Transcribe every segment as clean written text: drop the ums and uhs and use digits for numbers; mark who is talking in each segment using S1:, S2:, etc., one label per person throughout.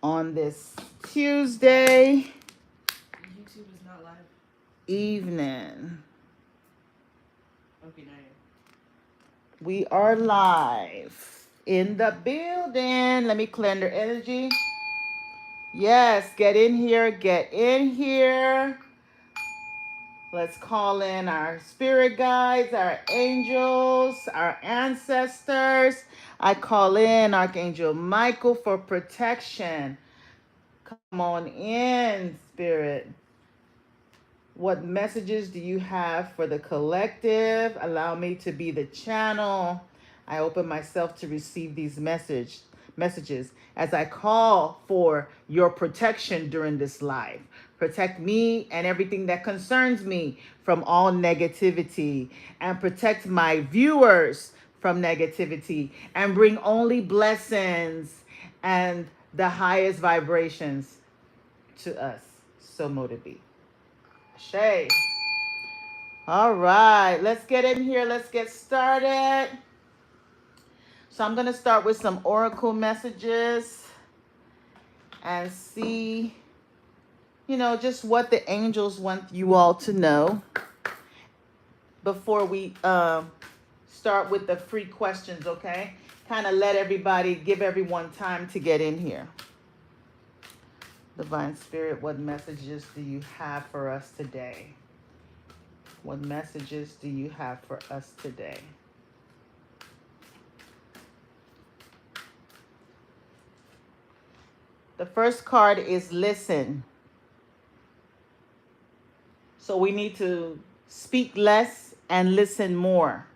S1: on this Tuesday
S2: YouTube is not live.
S1: evening.
S2: Okay, now
S1: We are live in the building. Let me clear the energy. Yes, get in here, get in here. Let's call in our spirit guides, our angels, our ancestors. I call in Archangel Michael for protection. Come on in, spirit. What messages do you have for the collective? Allow me to be the channel. I open myself to receive these messages as I call for your protection during this life. Protect me and everything that concerns me from all negativity, and protect my viewers from negativity, and bring only blessings and the highest vibrations to us. So mote it be. Shay. All right, let's get in here. Let's get started. So I'm going to start with some oracle messages and see, just what the angels want you all to know before we start with the free questions, okay? Kind of give everyone time to get in here. Divine Spirit, what messages do you have for us today? What messages do you have for us today? The first card is listen. So we need to speak less and listen more.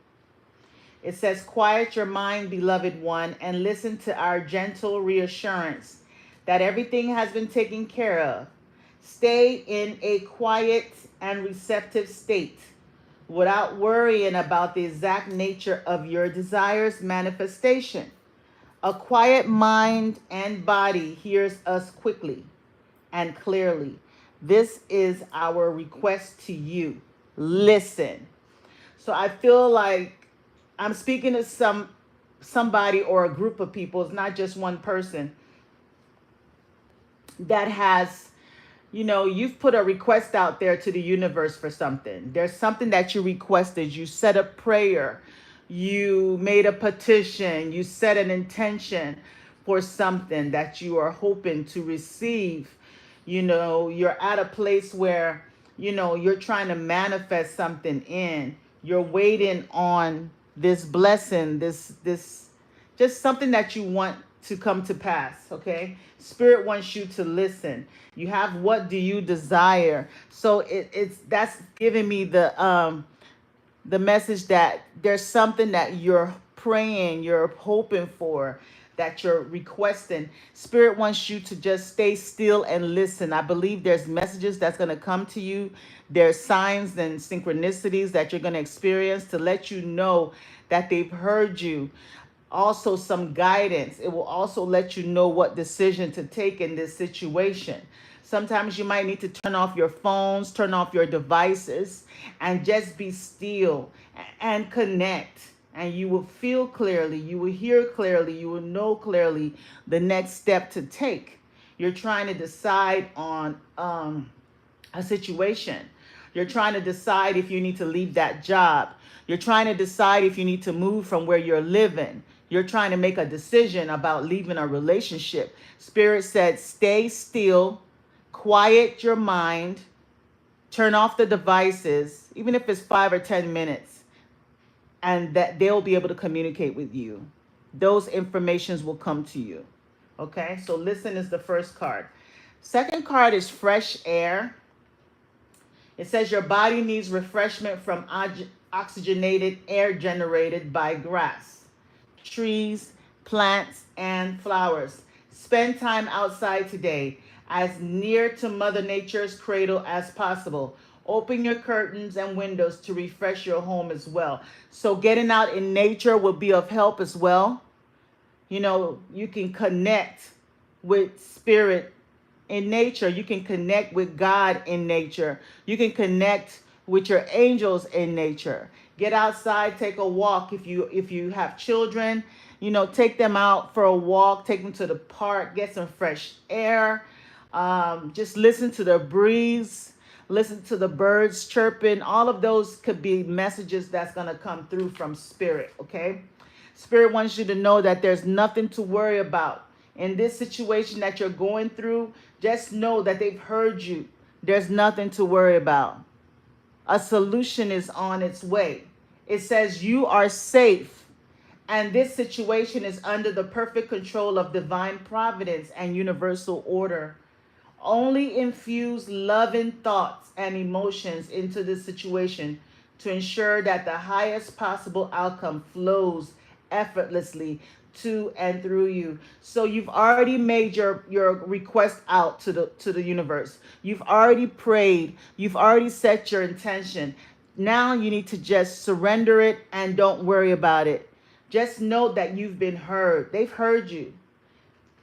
S1: It says, quiet your mind, beloved one, and listen to our gentle reassurance that everything has been taken care of. Stay in a quiet and receptive state without worrying about the exact nature of your desire's manifestation. A quiet mind and body hears us quickly and clearly. This is our request to you. Listen. So I feel like I'm speaking to somebody or a group of people. It's not just one person that has, you've put a request out there to the universe for something. There's something that you requested. You said a prayer. You made a petition. You set an intention for something that you are hoping to receive. You're at a place where, you're trying to manifest something in. You're waiting on this blessing, this just something that you want to come to pass, okay? Spirit wants you to listen. You have, what do you desire? So that's giving me the message that there's something that you're praying, you're hoping for, that you're requesting. Spirit wants you to just stay still and listen. I believe there's messages that's going to come to you. There's signs and synchronicities that you're going to experience to let you know that they've heard you. Also, some guidance. It will also let you know what decision to take in this situation. Sometimes you might need to turn off your phones, turn off your devices, and just be still and connect. And you will feel clearly, you will hear clearly, you will know clearly the next step to take. You're trying to decide on a situation. You're trying to decide if you need to leave that job. You're trying to decide if you need to move from where you're living. You're trying to make a decision about leaving a relationship. Spirit said, stay still, quiet your mind, turn off the devices, even if it's 5 or 10 minutes, and that they'll be able to communicate with you. Those informations will come to you. Okay, so listen is the first card. Second card is fresh air. It says your body needs refreshment from oxygenated air generated by grass, trees, plants, and flowers. Spend time outside today, as near to Mother Nature's cradle as possible. Open your curtains and windows to refresh your home as well. So getting out in nature will be of help as well. You can connect with spirit in nature. You can connect with God in nature. You can connect with your angels in nature. Get outside, take a walk. If you have children, Take them out for a walk, take them to the park, get some fresh air. Just listen to the breeze, listen to the birds chirping. All of those could be messages that's going to come through from Spirit, okay? Spirit wants you to know that there's nothing to worry about. In this situation that you're going through, just know that they've heard you. There's nothing to worry about. A solution is on its way. It says you are safe, and this situation is under the perfect control of divine providence and universal order. Only infuse loving thoughts and emotions into this situation to ensure that the highest possible outcome flows effortlessly to and through you. So you've already made your request out to the universe. You've already prayed. You've already set your intention. Now you need to just surrender it and don't worry about it. Just know that you've been heard. They've heard you.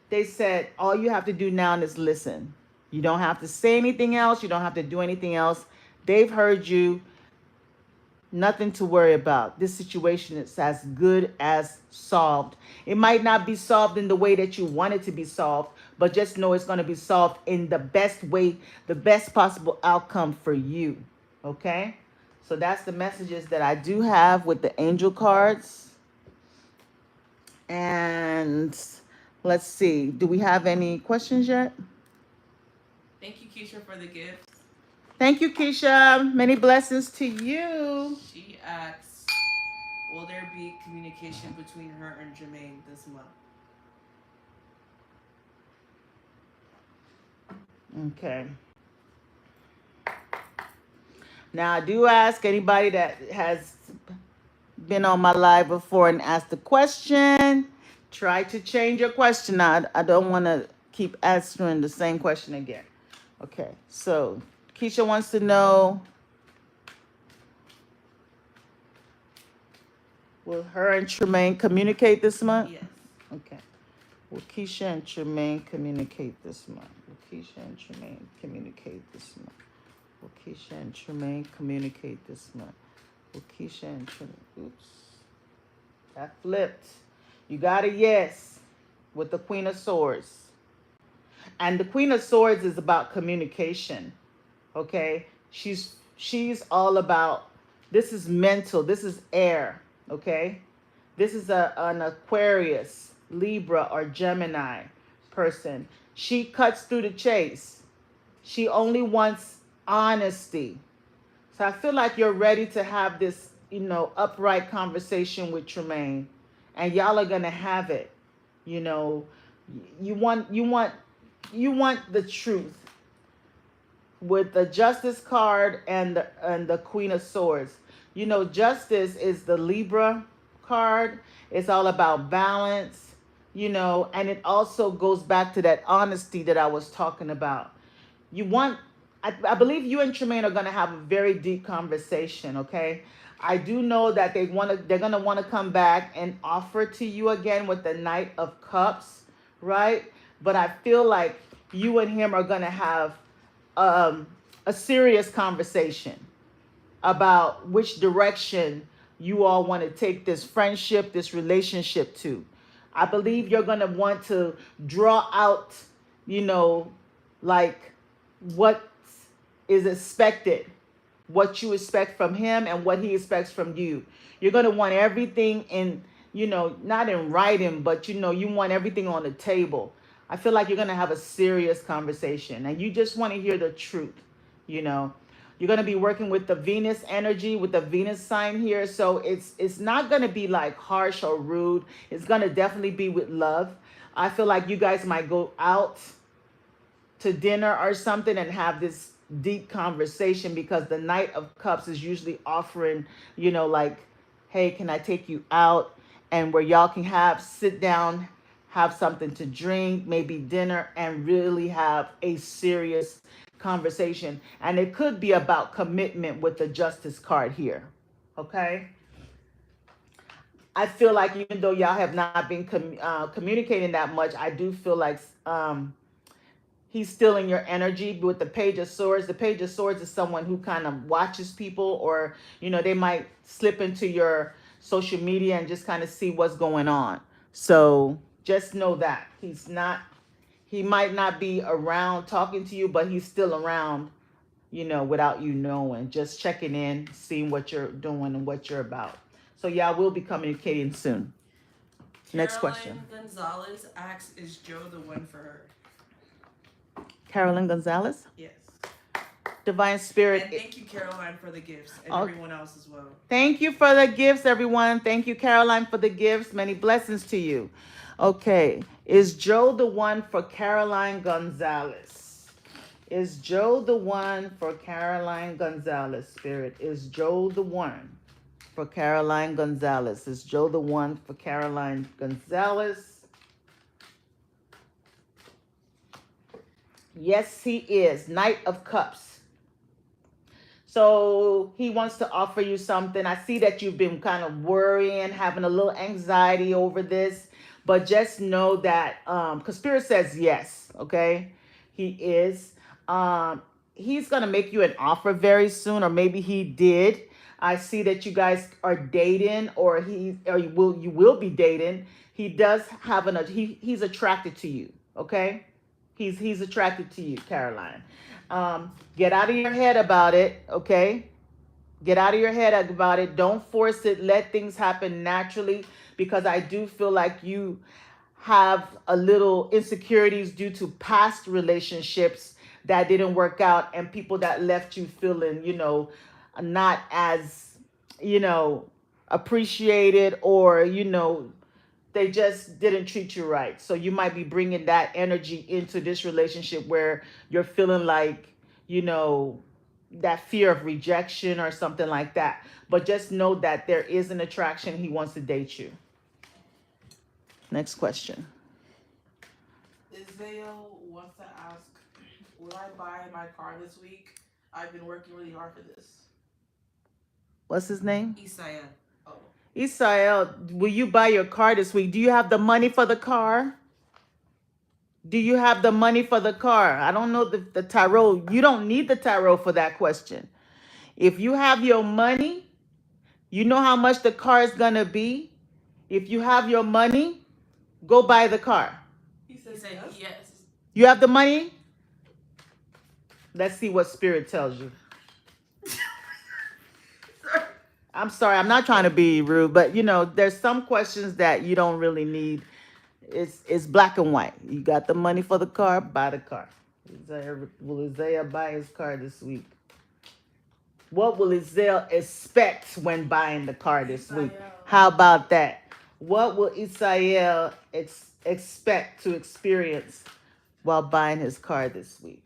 S1: They said all you have to do now is listen. You don't have to say anything else. You don't have to do anything else. They've heard you. Nothing to worry about. This situation is as good as solved. It might not be solved in the way that you want it to be solved, but just know it's going to be solved in the best way, the best possible outcome for you. Okay? So that's the messages that I do have with the angel cards. And let's see. Do we have any questions yet?
S2: Thank you, Keisha, for the gift.
S1: Thank you, Keisha. Many blessings to you.
S2: She asks, will there be communication between her and Jermaine this month?
S1: Okay. Now, I do ask anybody that has been on my live before and asked a question, try to change your question. I don't want to keep answering the same question again. Okay, so Keisha wants to know, will her and Tremaine communicate this month?
S2: Yes.
S1: Okay. Will Keisha and Tremaine communicate this month? Will Keisha and Tremaine communicate this month? Will Keisha and Tremaine communicate this month? Will Keisha and Tremaine... Oops. That flipped. You got a yes with the Queen of Swords. And the Queen of Swords is about communication. Okay? She's all about... This is mental. This is air. Okay? This is an Aquarius, Libra, or Gemini person. She cuts through the chase. She only wants honesty. So I feel like you're ready to have this, upright conversation with Tremaine. And y'all are going to have it. You want the truth. With the Justice card and the Queen of Swords. Justice is the Libra card. It's all about balance, and it also goes back to that honesty that I was talking about. I believe you and Tremaine are going to have a very deep conversation, okay? I do know that they're going to want to come back and offer to you again with the Knight of Cups, right? But I feel like you and him are going to have a serious conversation about which direction you all want to take this friendship, this relationship to. I believe you're going to want to draw out, like what is expected, what you expect from him and what he expects from you. You're going to want everything in, not in writing, but, you want everything on the table. I feel like you're going to have a serious conversation and you just want to hear the truth, You're going to be working with the Venus energy, with the Venus sign here. So it's not going to be like harsh or rude. It's going to definitely be with love. I feel like you guys might go out to dinner or something and have this deep conversation because the Knight of Cups is usually offering, like, hey, can I take you out? And where y'all can sit down, have something to drink, maybe dinner, and really have a serious conversation. And it could be about commitment with the Justice card here. Okay? I feel like even though y'all have not been communicating that much, I do feel like he's still in your energy with the Page of Swords. The Page of Swords is someone who kind of watches people, or, they might slip into your social media and just kind of see what's going on. So just know that he might not be around talking to you, but he's still around, without you knowing, just checking in, seeing what you're doing and what you're about. So yeah, we'll be communicating soon. Next question.
S2: Caroline Gonzalez asks, "Is Joe the one for her?"
S1: Carolyn Gonzalez,
S2: Yes.
S1: Divine Spirit.
S2: And thank you, Caroline, for the gifts, and
S1: Oh,
S2: everyone else as well.
S1: thank you for the gifts, everyone. Thank you, Caroline, for the gifts. Many blessings to you. Okay, is Joe the one for Caroline Gonzalez? Is Joe the one for Caroline Gonzalez, Spirit? Is Joe the one for Caroline Gonzalez? Is Joe the one for Caroline Gonzalez? Yes, he is. Knight of Cups. So he wants to offer you something. I see that you've been kind of worrying, having a little anxiety over this, but just know that, because Spirit says yes, okay? He is. He's going to make you an offer very soon, or maybe he did. I see that you guys are dating, or you will be dating. He does have he's attracted to you, okay? He's attracted to you, Caroline. Get out of your head about it, okay? Get out of your head about it. Don't force it. Let things happen naturally, because I do feel like you have a little insecurities due to past relationships that didn't work out, and people that left you feeling, not as, appreciated, or, they just didn't treat you right. So you might be bringing that energy into this relationship where you're feeling like, that fear of rejection or something like that. But just know that there is an attraction. He wants to date you. Next question.
S3: Isaiah wants to ask, will I buy my car this week? I've been working really hard for this.
S1: What's his name?
S2: Isaiah.
S3: Oh.
S1: Israel, will you buy your car this week? Do you have the money for the car? Do you have the money for the car? I don't know the tarot. You don't need the tarot for that question. If you have your money, you know how much the car is going to be. If you have your money, go buy the car.
S2: He said yes.
S1: You have the money? Let's see what Spirit tells you. I'm sorry, I'm not trying to be rude, but there's some questions that you don't really need. It's black and white. You got the money for the car, buy the car. Will Isaiah buy his car this week? What will Isaiah expect when buying the car this week? How about that? What will Isaiah expect to experience while buying his car this week?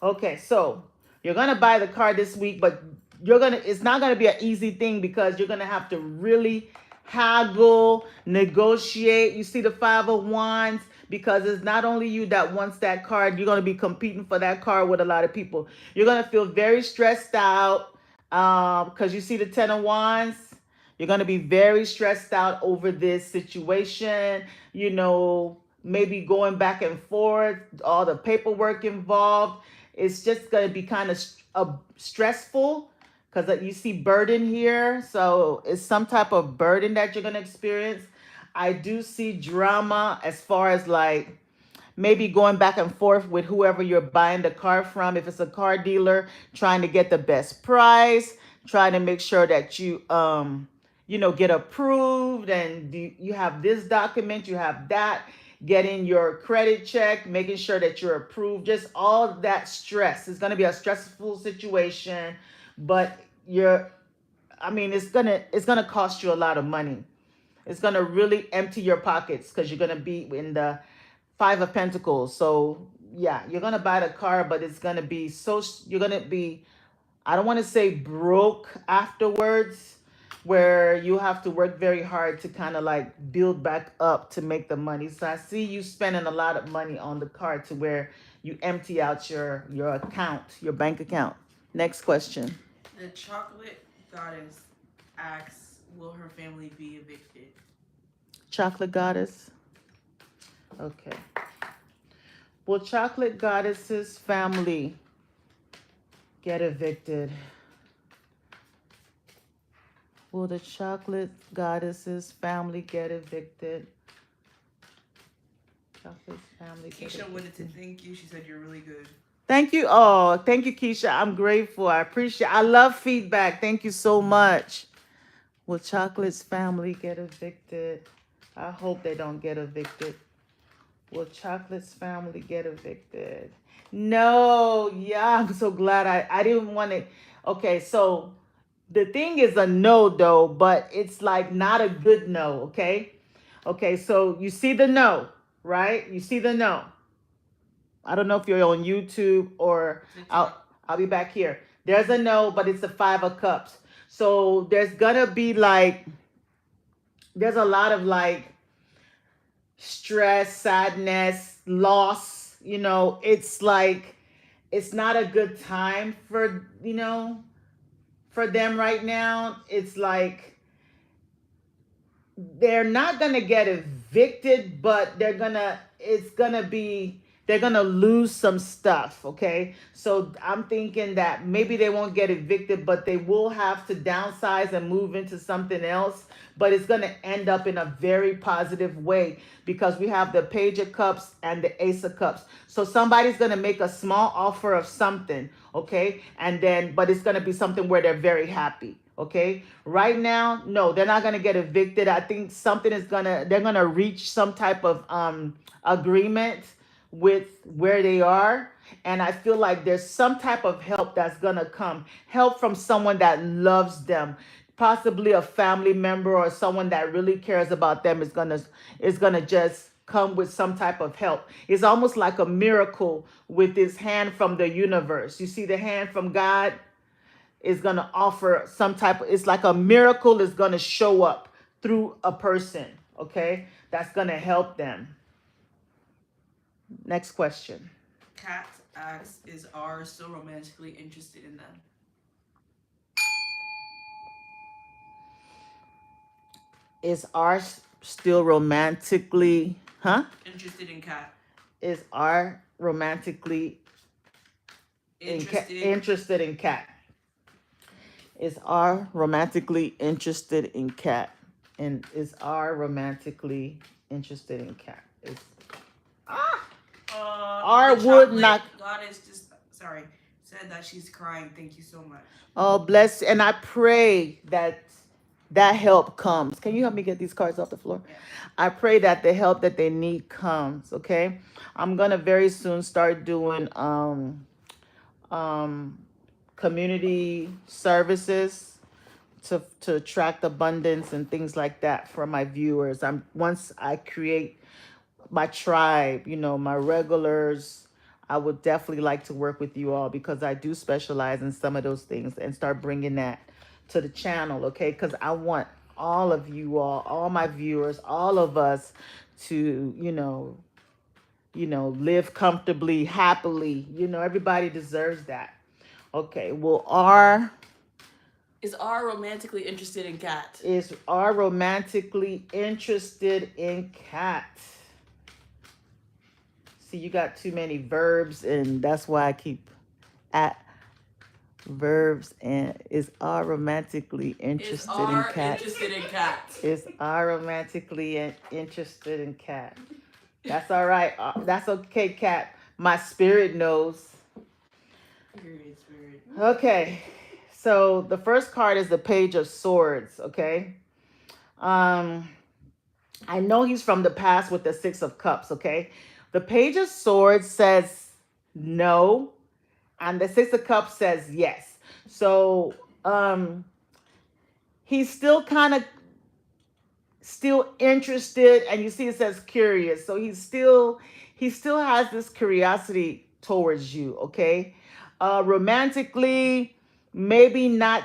S1: Okay, so you're gonna buy the car this week, but it's not gonna be an easy thing, because you're gonna have to really haggle, negotiate. You see the Five of Wands, because it's not only you that wants that car. You're gonna be competing for that car with a lot of people. You're gonna feel very stressed out, because you see the Ten of Wands. You're gonna be very stressed out over this situation. Maybe going back and forth, all the paperwork involved. It's just going to be kind of stressful, because you see burden here. So it's some type of burden that you're going to experience. I do see drama as far as like maybe going back and forth with whoever you're buying the car from. If it's a car dealer, trying to get the best price, trying to make sure that you, get approved, and you have this document, you have that. Getting your credit check, making sure that you're approved, just all that stress. It's going to be a stressful situation, but it's going to cost you a lot of money. It's going to really empty your pockets, because you're going to be in the Five of Pentacles. So yeah, you're going to buy the car, but it's going to be you're going to be, I don't want to say broke afterwards, where you have to work very hard to kind of like build back up to make the money. So I see you spending a lot of money on the car to where you empty out your account, your bank account. Next question.
S2: The Chocolate Goddess asks, will her family be evicted?
S1: Chocolate Goddess. Okay. Will Chocolate Goddess's family get evicted? Will the chocolate goddess's family get evicted? Chocolate's family get
S2: Keisha wanted to
S1: evicted.
S2: thank you. She said you're really good.
S1: Thank you. Oh, thank you, Keisha. I'm grateful. I appreciate. I love feedback. Thank you so much. Will Chocolate's family get evicted? I hope they don't get evicted. Will Chocolate's family get evicted? No. Yeah, I'm so glad I didn't want it. Okay, so the thing is a no though, but it's like not a good no, okay? Okay, so you see the no, right? You see the no. I don't know if you're on YouTube or I'll be back here. There's a no, but it's the 5 of Cups. So there's gonna be like there's a lot of like stress, sadness, loss. It's like it's not a good time for them right now. It's like they're not gonna get evicted, but they're gonna lose some stuff. Okay, so I'm thinking that maybe they won't get evicted, but they will have to downsize and move into something else. But it's gonna end up in a very positive way because we have the Page of Cups and the Ace of Cups. So somebody's gonna make a small offer of something, okay, and then but it's gonna be something where they're very happy. Okay, right now, no, they're not gonna get evicted. I think they're gonna reach some type of agreement with where they are. And I feel like there's some type of help that's gonna come. Help from someone that loves them. Possibly a family member or someone that really cares about them is gonna just come with some type of help. It's almost like a miracle with this hand from the universe. You see the hand from God is going to offer it's like a miracle is going to show up through a person, okay? That's going to help them. Next question.
S2: Kat asks, is R still romantically interested in them?
S1: Is R still romantically,
S2: Interested in Kat.
S1: Is R romantically interested in Kat? Is R romantically interested in Kat? And is R romantically interested in Kat? R would not.
S2: Goddess said that she's crying. Thank you so much.
S1: Oh, bless. And I pray that help comes. Can you help me get these cards off the floor?
S2: Yeah.
S1: I pray that the help that they need comes. Okay. I'm gonna very soon start doing community services to attract abundance and things like that for my viewers. Once I create my tribe, my regulars, I would definitely like to work with you all because I do specialize in some of those things and start bringing that to the channel, okay? Because I want all of you all my viewers, all of us to, live comfortably, happily. Everybody deserves that. Okay, well,
S2: Is R romantically interested in Kat?
S1: Is R romantically interested in Kat? See, you got too many verbs, and that's why I keep at verbs. And is R romantically interested in Kat?
S2: Interested in Kat?
S1: Is R romantically interested in Kat? That's all right. That's okay, Kat. My spirit knows.
S2: Period, spirit.
S1: Okay. So the first card is the Page of Swords, okay? I know he's from the past with the 6 of Cups, okay? The Page of Swords says no, and the 6 of Cups says yes. So he's still kind of interested, and you see it says curious. So he still has this curiosity towards you, okay? Romantically, maybe not,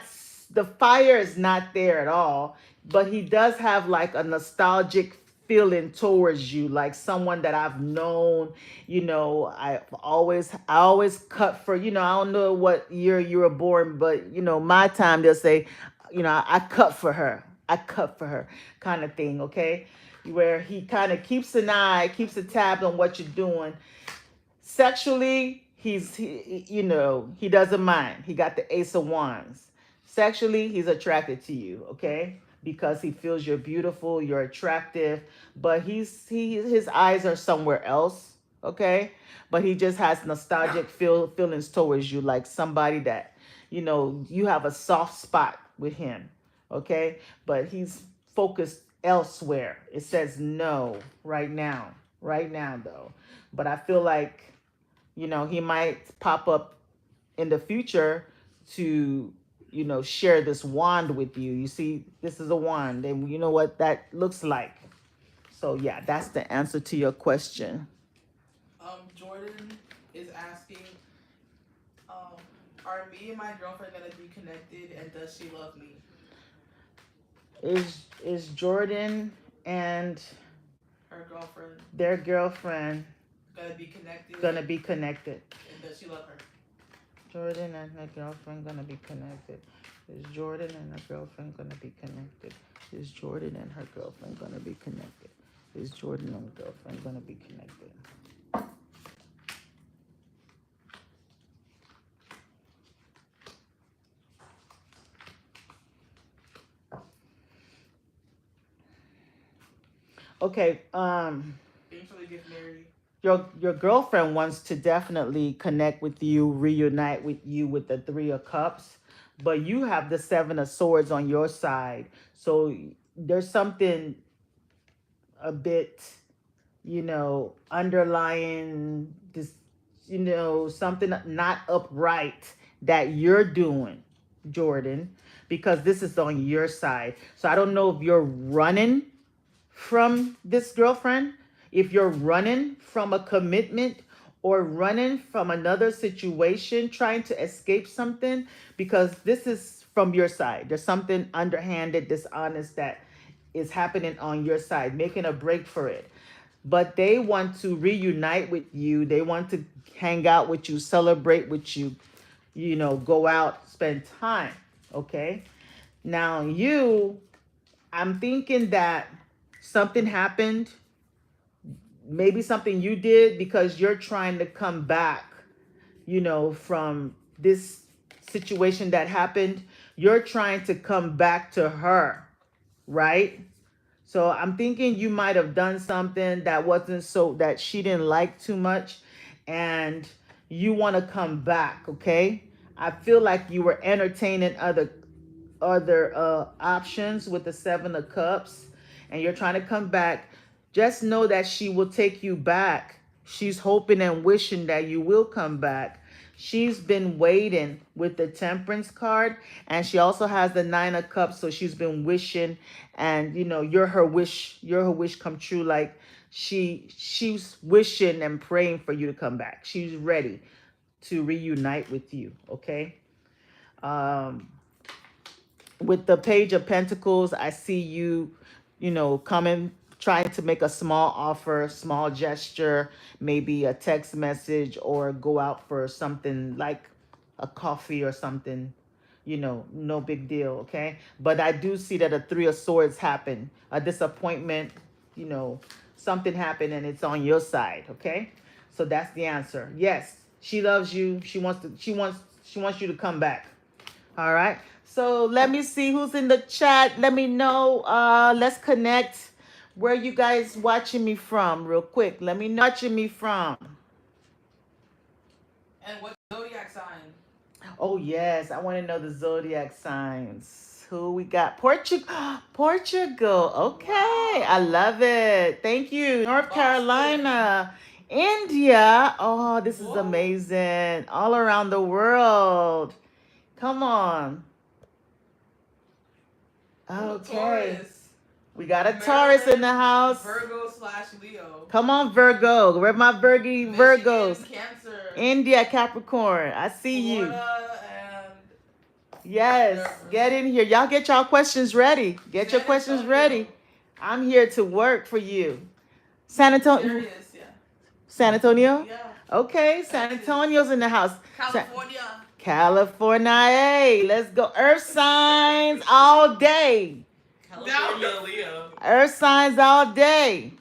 S1: the fire is not there at all, but he does have like a nostalgic feeling towards you, like someone that I've known. I always cut for, I don't know what year you were born, but my time, they'll say, I cut for her kind of thing, okay? Where he kind of keeps a tab on what you're doing. Sexually, he doesn't mind. He got the Ace of Wands. Sexually, he's attracted to you, okay? Because he feels you're beautiful, you're attractive, but his eyes are somewhere else, okay? But he just has nostalgic feelings towards you, like somebody that, you have a soft spot with him, okay? But he's focused elsewhere. It says no right now though. But I feel like, he might pop up in the future to share this wand with you. You see, this is a wand, and you know what that looks like. So yeah, that's the answer to your question.
S3: Jordan is asking, are me and my girlfriend gonna be connected, and does she love me?
S1: Is Jordan and
S3: Her girlfriend
S1: their girlfriend
S3: gonna be connected,
S1: gonna be connected?
S3: and does she love her?
S1: Jordan and her girlfriend gonna be connected. Is Jordan and her girlfriend gonna be connected? Is Jordan and her girlfriend gonna be connected? Is Jordan and her girlfriend gonna be connected? Okay,
S3: Eventually get married.
S1: your girlfriend wants to definitely connect with you, reunite with you with the Three of Cups, but you have the Seven of Swords on your side. So there's something a bit, underlying this, something not upright that you're doing, Jordan, because this is on your side. So I don't know if you're running from this girlfriend, if you're running from a commitment or running from another situation, trying to escape something, because this is from your side. There's something underhanded, dishonest that is happening on your side, making a break for it. But they want to reunite with you. They want to hang out with you, celebrate with you, go out, spend time. Okay. Now, I'm thinking that something happened, maybe something you did, because you're trying to come back, from this situation that happened. You're trying to come back to her, right? So I'm thinking you might have done something that wasn't so that she didn't like too much, and you want to come back, okay? I feel like you were entertaining other options with the Seven of Cups, and you're trying to come back. Just know that she will take you back. She's hoping and wishing that you will come back. She's been waiting with the Temperance card, and she also has the Nine of Cups, so she's been wishing, and you're her wish come true. Like she's wishing and praying for you to come back. She's ready to reunite with you, okay? With the Page of Pentacles, I see you, coming, trying to make a small offer, small gesture, maybe a text message, or go out for something like a coffee or something, no big deal, okay? But I do see that a Three of Swords happened, a disappointment, something happened, and it's on your side, okay? So that's the answer. Yes, she loves you. She wants you to come back. All right. So let me see who's in the chat. Let me know. Let's connect. Where you guys watching me from, real quick? Let me know watching me from.
S3: And what zodiac sign?
S1: Oh yes, I want to know the zodiac signs. Who we got? Portugal. Portugal. Okay,
S3: Wow.
S1: I love it. Thank you. North
S3: Boston.
S1: Carolina. India. Oh, this is
S3: Whoa.
S1: amazing. All around the world. Come on. Okay.
S3: Taurus.
S1: We got a Taurus in the house.
S3: Virgo/Leo.
S1: Come on, Virgo. Where my
S3: Michigan,
S1: Virgos?
S3: Cancer.
S1: India, Capricorn. I see you.
S3: Florida and
S1: Yes. Get in here. Y'all get y'all questions ready. Get your
S3: San
S1: questions
S3: Antonio.
S1: ready. I'm here to work for you. San Antonio.
S3: Serious, yeah.
S1: San Antonio?
S3: Yeah.
S1: Okay. San Antonio's in the house.
S3: California.
S1: California. Hey, let's go. Earth signs all day.
S2: California, Leo.
S1: Earth signs all day.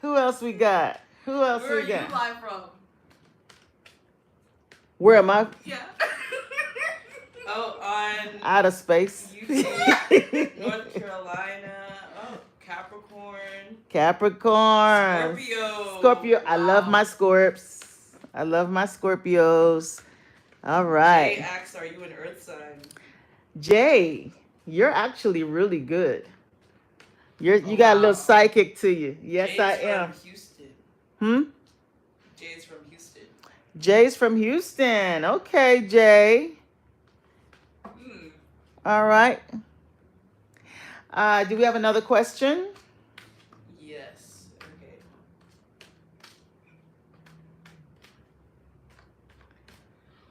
S1: Who else we got? Who else
S3: Where are
S1: we
S3: you
S1: got?
S3: live from?
S1: Where am I?
S3: Yeah.
S2: Oh, on
S1: Outer space.
S2: YouTube, North Carolina. Oh, Capricorn.
S1: Capricorn.
S2: Scorpio.
S1: Scorpio. I love
S2: Wow.
S1: my Scorps. I love my Scorpios. All
S2: Jay
S1: right.
S2: asks, are you an earth sign?
S1: Jay, you're actually really good.
S2: Oh,
S1: You got a little
S2: wow.
S1: psychic to you. Yes, I
S2: Jay's
S1: am.
S2: from Houston.
S1: Hmm?
S2: Jay's from Houston.
S1: Jay's from Houston. Okay, Jay.
S2: Hmm.
S1: All right. Do we have another question?
S2: Yes. Okay.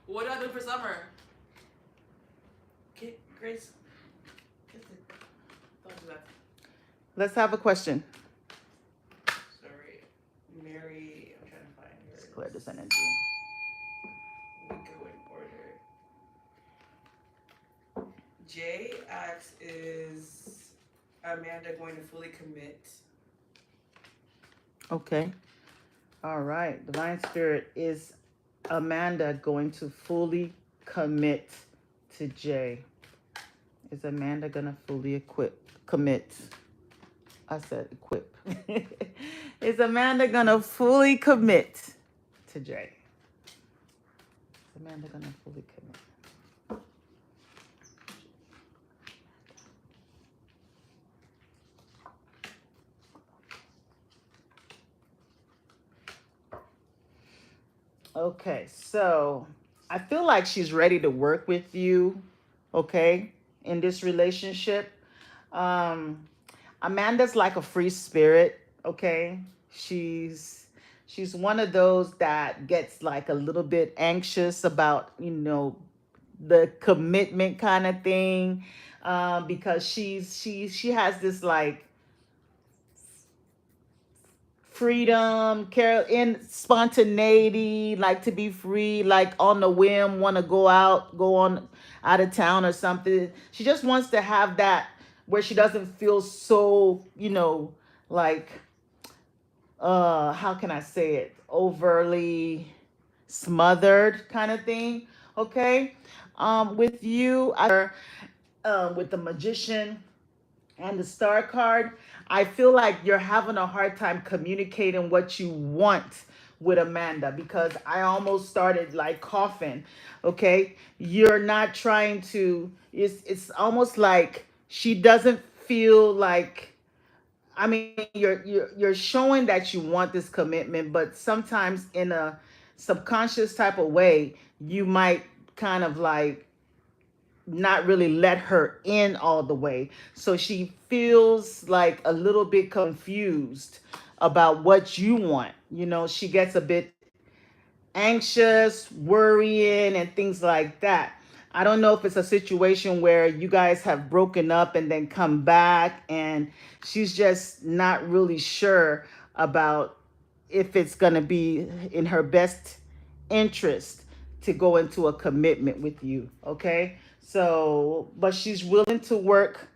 S2: What do I do for summer? Get Grace. Get the. Don't do that.
S1: Let's have a question.
S2: Sorry. Mary. I'm trying to find her.
S1: Let's clear this energy.
S2: We go in order. Jay asks, is Amanda going to fully commit?
S1: Okay. All right. Divine Spirit, is Amanda going to fully commit to Jay? Is Amanda going to fully commit? I said equip. Is Amanda going to fully commit to Jay? Is Amanda going to fully commit? Okay, so I feel like she's ready to work with you, okay, in this relationship. Um, Amanda's like a free spirit, okay? She's one of those that gets like a little bit anxious about, the commitment kind of thing, because she has this like freedom, care in spontaneity, like to be free, like on the whim, want to go on out of town or something. She just wants to have that where she doesn't feel so, like how can I say it? Overly smothered kind of thing. Okay. With you, with the magician and the star card, I feel like you're having a hard time communicating what you want with Amanda, because I almost started like coughing. Okay, you're not trying to. It's almost like she doesn't feel like. I mean, you're showing that you want this commitment, but sometimes in a subconscious type of way, you might kind of like not really let her in all the way. So she feels like a little bit confused about what you want. She gets a bit anxious, worrying, and things like that. I don't know if it's a situation where you guys have broken up and then come back, and she's just not really sure about if it's going to be in her best interest to go into a commitment with you. Okay. So, but she's willing to work,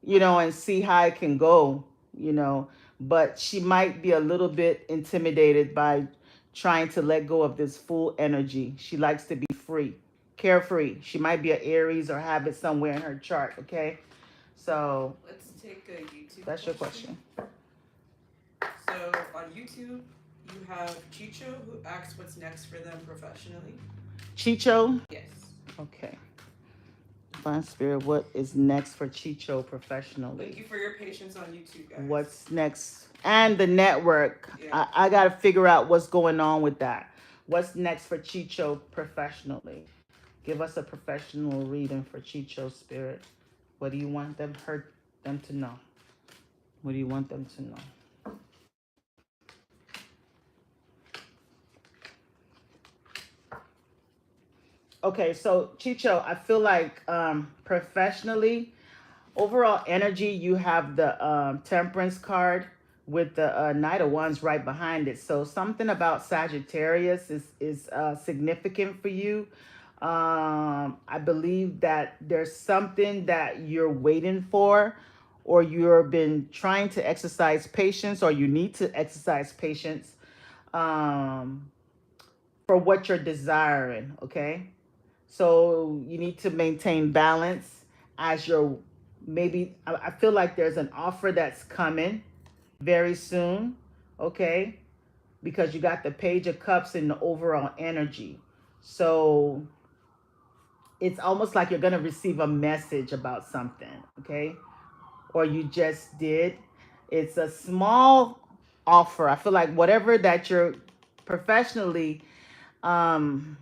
S1: and see how it can go, you know, but she might be a little bit intimidated by trying to let go of this full energy. She likes to be free, carefree. She might be an Aries or have it somewhere in her chart. Okay. So
S2: Let's take a YouTube.
S1: that's your question.
S2: So on YouTube, you have Chicho who asks what's next for them professionally.
S1: Chicho.
S2: Yes.
S1: Okay. Divine Spirit, what is next for Chicho
S2: Thank
S1: professionally?
S2: you for your patience on YouTube, guys.
S1: What's next? And the network.
S2: Yeah.
S1: I got to figure out what's going on with that. What's next for Chicho professionally? Give us a professional reading for Chicho Spirit. What do you want them to know? What do you want them to know? Okay, so Chicho, I feel like professionally, overall energy, you have the Temperance card with the Knight of Wands right behind it. So something about Sagittarius is significant for you. I believe that there's something that you're waiting for, or you've been trying to exercise patience, or you need to exercise patience um, for what you're desiring. Okay. So you need to maintain balance as you're maybe, I feel like there's an offer that's coming very soon, okay? Because you got the Page of Cups in the overall energy. So it's almost like you're going to receive a message about something, okay? Or you just did. It's a small offer. I feel like whatever that you're professionally, um,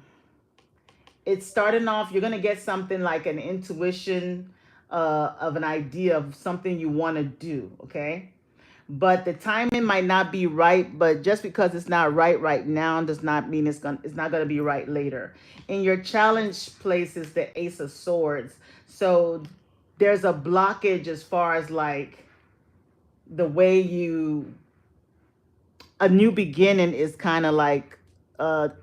S1: it's starting off, you're going to get something like an intuition of an idea of something you want to do, okay? But the timing might not be right, but just because it's not right now does not mean it's not gonna be right later. In your challenge place is the Ace of Swords. So there's a blockage as far as like the way you a new beginning is kind of like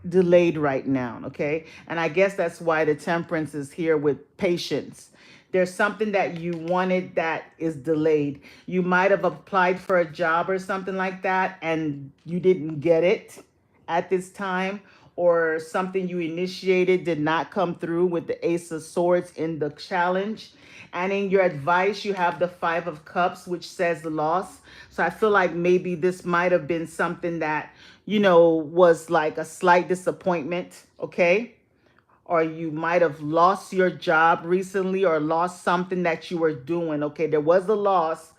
S1: delayed right now, okay? And I guess that's why the Temperance is here with patience. There's something that you wanted that is delayed. You might have applied for a job or something like that and you didn't get it at this time, or something you initiated did not come through with the Ace of Swords in the challenge. And in your advice, you have the Five of Cups, which says loss. So I feel like maybe this might have been something that, was like a slight disappointment, okay? Or you might have lost your job recently or lost something that you were doing, okay? There was a loss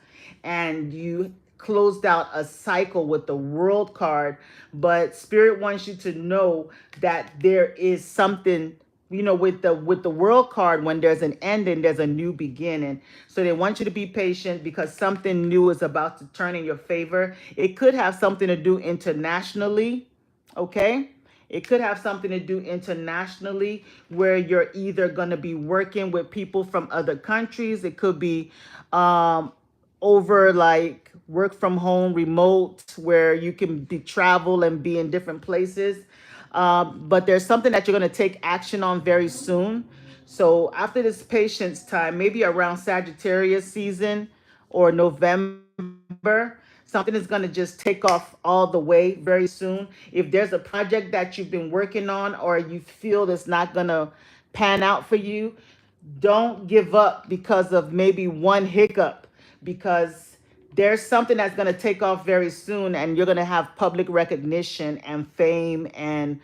S1: and you closed out a cycle with the World card, but Spirit wants you to know that there is something, with the World card. When there's an ending, there's a new beginning. So they want you to be patient because something new is about to turn in your favor. It could have something to do internationally, okay? It could have something to do internationally where you're either going to be working with people from other countries. It could be um, over like work from home, remote, where you can be travel and be in different places. But there's something that you're going to take action on very soon. So after this patience time, maybe around Sagittarius season or November, something is going to just take off all the way very soon. If there's a project that you've been working on or you feel it's not going to pan out for you, don't give up because of maybe one hiccup, because there's something that's going to take off very soon and you're going to have public recognition and fame. And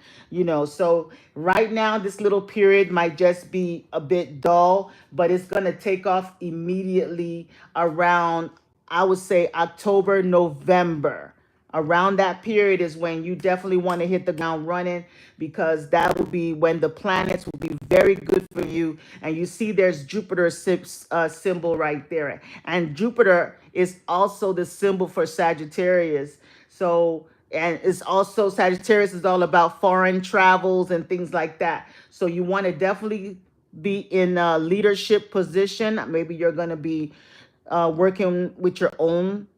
S1: so right now this little period might just be a bit dull, but it's going to take off immediately around, I would say, October, November. Around that period is when you definitely want to hit the ground running, because that will be when the planets will be very good for you. And you see there's Jupiter symbol right there. And Jupiter is also the symbol for Sagittarius. So, and it's also, Sagittarius is all about foreign travels and things like that. So you want to definitely be in a leadership position. Maybe you're going to be working with your own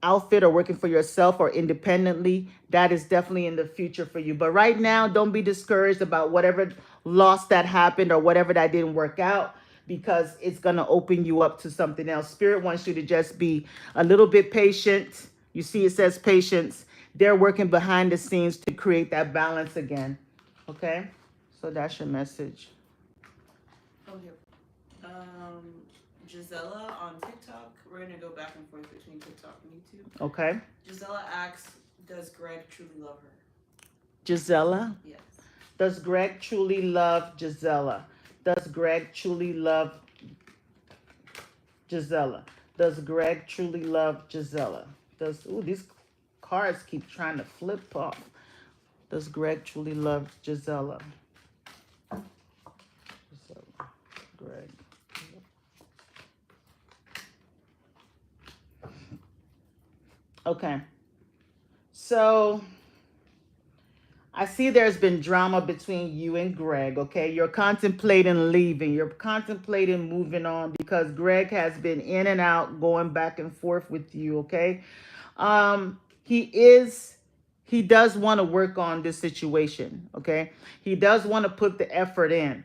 S1: outfit or working for yourself or independently. That is definitely in the future for you. But right now, don't be discouraged about whatever loss that happened or whatever that didn't work out, because it's going to open you up to something else. Spirit wants you to just be a little bit patient. You see, it says patience. They're working behind the scenes to create that balance again. Okay? So that's your message.
S2: Okay. Gisela on TikTok. We're gonna go back and forth between TikTok and YouTube.
S1: Okay?
S2: Gisela asks, "Does Greg truly love her?"
S1: Gisela?
S2: Yes.
S1: Does Greg truly love Gisela? Does Greg truly love Gisela? Does Greg truly love Gisela? These cards keep trying to flip off. Does Greg truly love Gisela? Gisela. Greg. Okay. So I see there's been drama between you and Greg, okay? You're contemplating leaving. You're contemplating moving on because Greg has been in and out, going back and forth with you, okay? He does want to work on this situation, okay? He does want to put the effort in,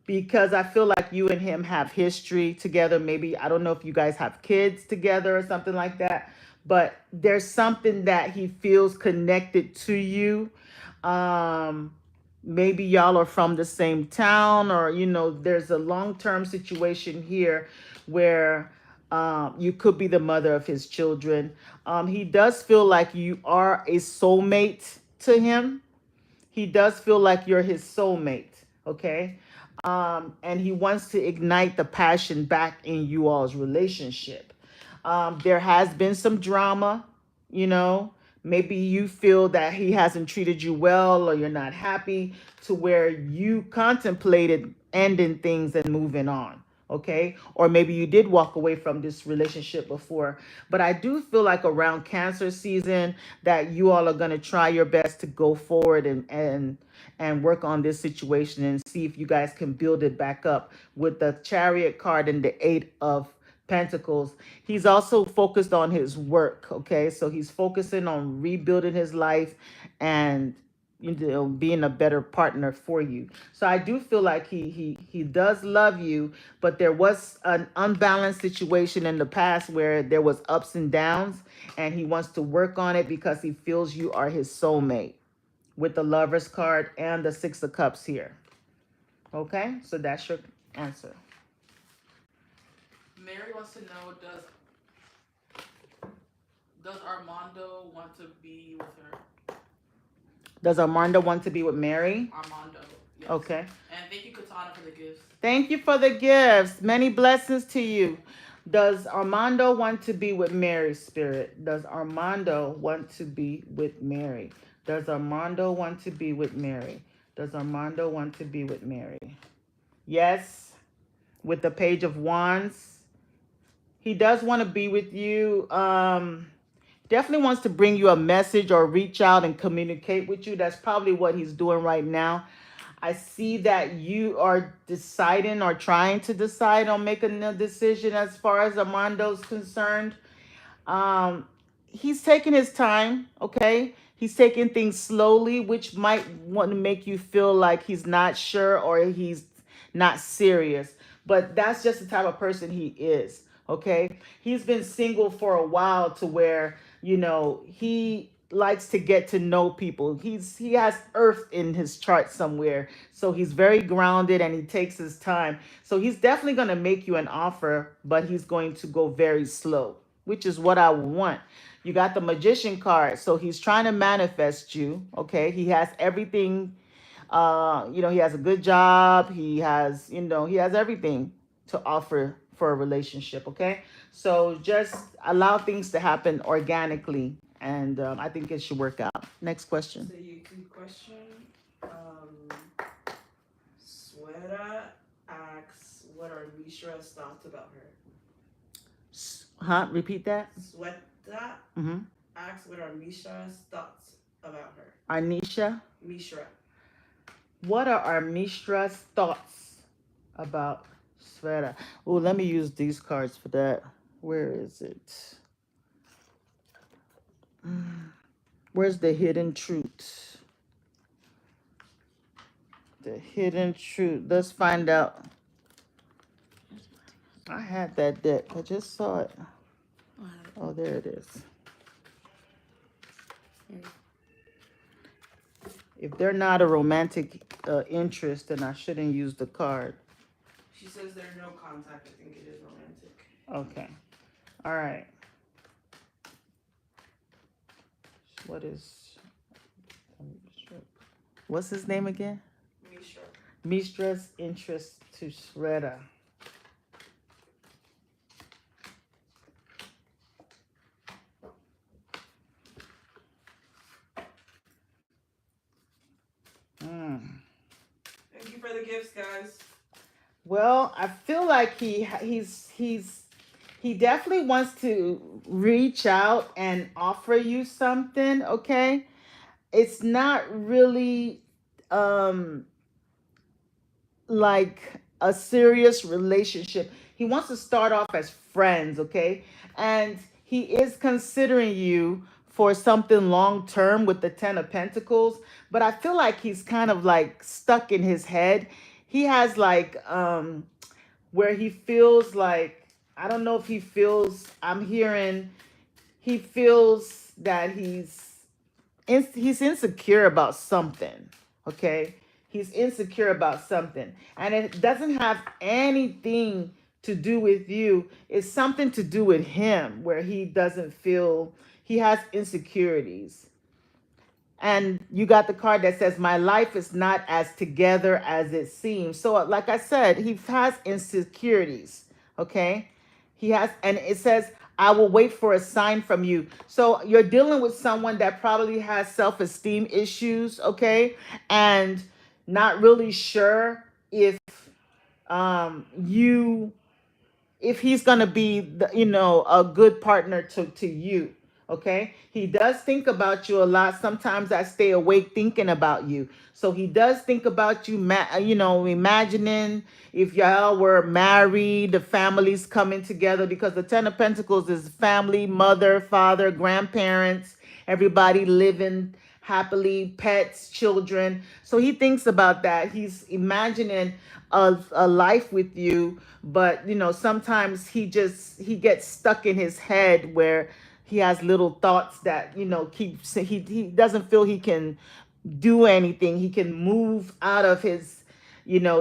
S1: because I feel like you and him have history together. Maybe, I don't know if you guys have kids together or something like that, but there's something that he feels connected to you. maybe y'all are from the same town, or there's a long-term situation here where you could be the mother of his children. He does feel like you are a soulmate to him. He does feel like you're his soulmate, okay? And he wants to ignite the passion back in you all's relationship. There has been some drama, you know. Maybe you feel that he hasn't treated you well, or you're not happy to where you contemplated ending things and moving on, okay? Or maybe you did walk away from this relationship before. But I do feel like around Cancer season that you all are going to try your best to go forward and work on this situation and see if you guys can build it back up with the Chariot card and the 8 of Pentacles. He's also focused on his work, okay? So he's focusing on rebuilding his life and being a better partner for you. So I do feel like he does love you, but there was an unbalanced situation in the past where there was ups and downs, and he wants to work on it because he feels you are his soulmate with the Lovers card and the 6 of Cups here. Okay? So that's your answer.
S3: Mary wants to know, does Armando want to be with her?
S1: Does Armando want to be with Mary?
S3: Armando, yes.
S1: Okay.
S3: And thank you, Katana, for the gifts.
S1: Thank you for the gifts. Many blessings to you. Does Armando want to be with Mary, Spirit? Does Armando want to be with Mary? Does Armando want to be with Mary? Does Armando want to be with Mary? Yes. With the Page of Wands. He does want to be with you. Definitely wants to bring you a message or reach out and communicate with you. That's probably what he's doing right now. I see that you are deciding or trying to decide on making a decision as far as Armando's concerned. He's taking his time, okay? He's taking things slowly, which might want to make you feel like he's not sure or he's not serious. But that's just the type of person he is, okay? He's been single for a while to where, he likes to get to know people. He has earth in his chart somewhere. So he's very grounded and he takes his time. So he's definitely going to make you an offer, but he's going to go very slow, which is what I want. You got the Magician card. So he's trying to manifest you, okay? He has everything. He has a good job. He has everything to offer for a relationship, okay? So just allow things to happen organically, and I think it should work out. Next question.
S2: So YouTube question. Sweta asks, what are Mishra's thoughts about her?
S1: Repeat that.
S2: Sweta asks, what are Mishra's thoughts about her?
S1: Arnisha.
S2: Mishra.
S1: What are our Mishra's thoughts about Sveta? Oh, let me use these cards for that. Where is it? Where's the hidden truth? The hidden truth. Let's find out. I had that deck. I just saw it. Oh, there it is. If they're not a romantic interest, then I shouldn't use the card.
S2: She says there's no contact. I think it is romantic.
S1: Okay. All right. What's his name again?
S2: Mishra.
S1: Mishra's interest to Shredder.
S2: Thank you for the gifts, guys.
S1: Well, I feel like he definitely wants to reach out and offer you something, okay? It's not really like a serious relationship. He wants to start off as friends, okay? And he is considering you for something long term with the 10 of Pentacles, but I feel like he's kind of like stuck in his head. He has like where he feels like, I don't know if he feels, I'm hearing he feels that he's insecure about something, okay? He's insecure about something. And it doesn't have anything to do with you. It's something to do with him where he doesn't feel he has insecurities. And you got the card that says, my life is not as together as it seems. So, like I said, he has insecurities. Okay. He has, and it says, I will wait for a sign from you. So, you're dealing with someone that probably has self esteem issues. Okay. And not really sure if you if he's gonna be a good partner to you. Okay, he does think about you a lot. Sometimes I stay awake thinking about you, so he does think about you, imagining if y'all were married, the families coming together, because the 10 of Pentacles is family, mother, father, grandparents, everybody living happily, pets, children. So he thinks about that. He's imagining a life with you, but sometimes he gets stuck in his head where he has little thoughts that keeps he doesn't feel he can do anything. He can move out of his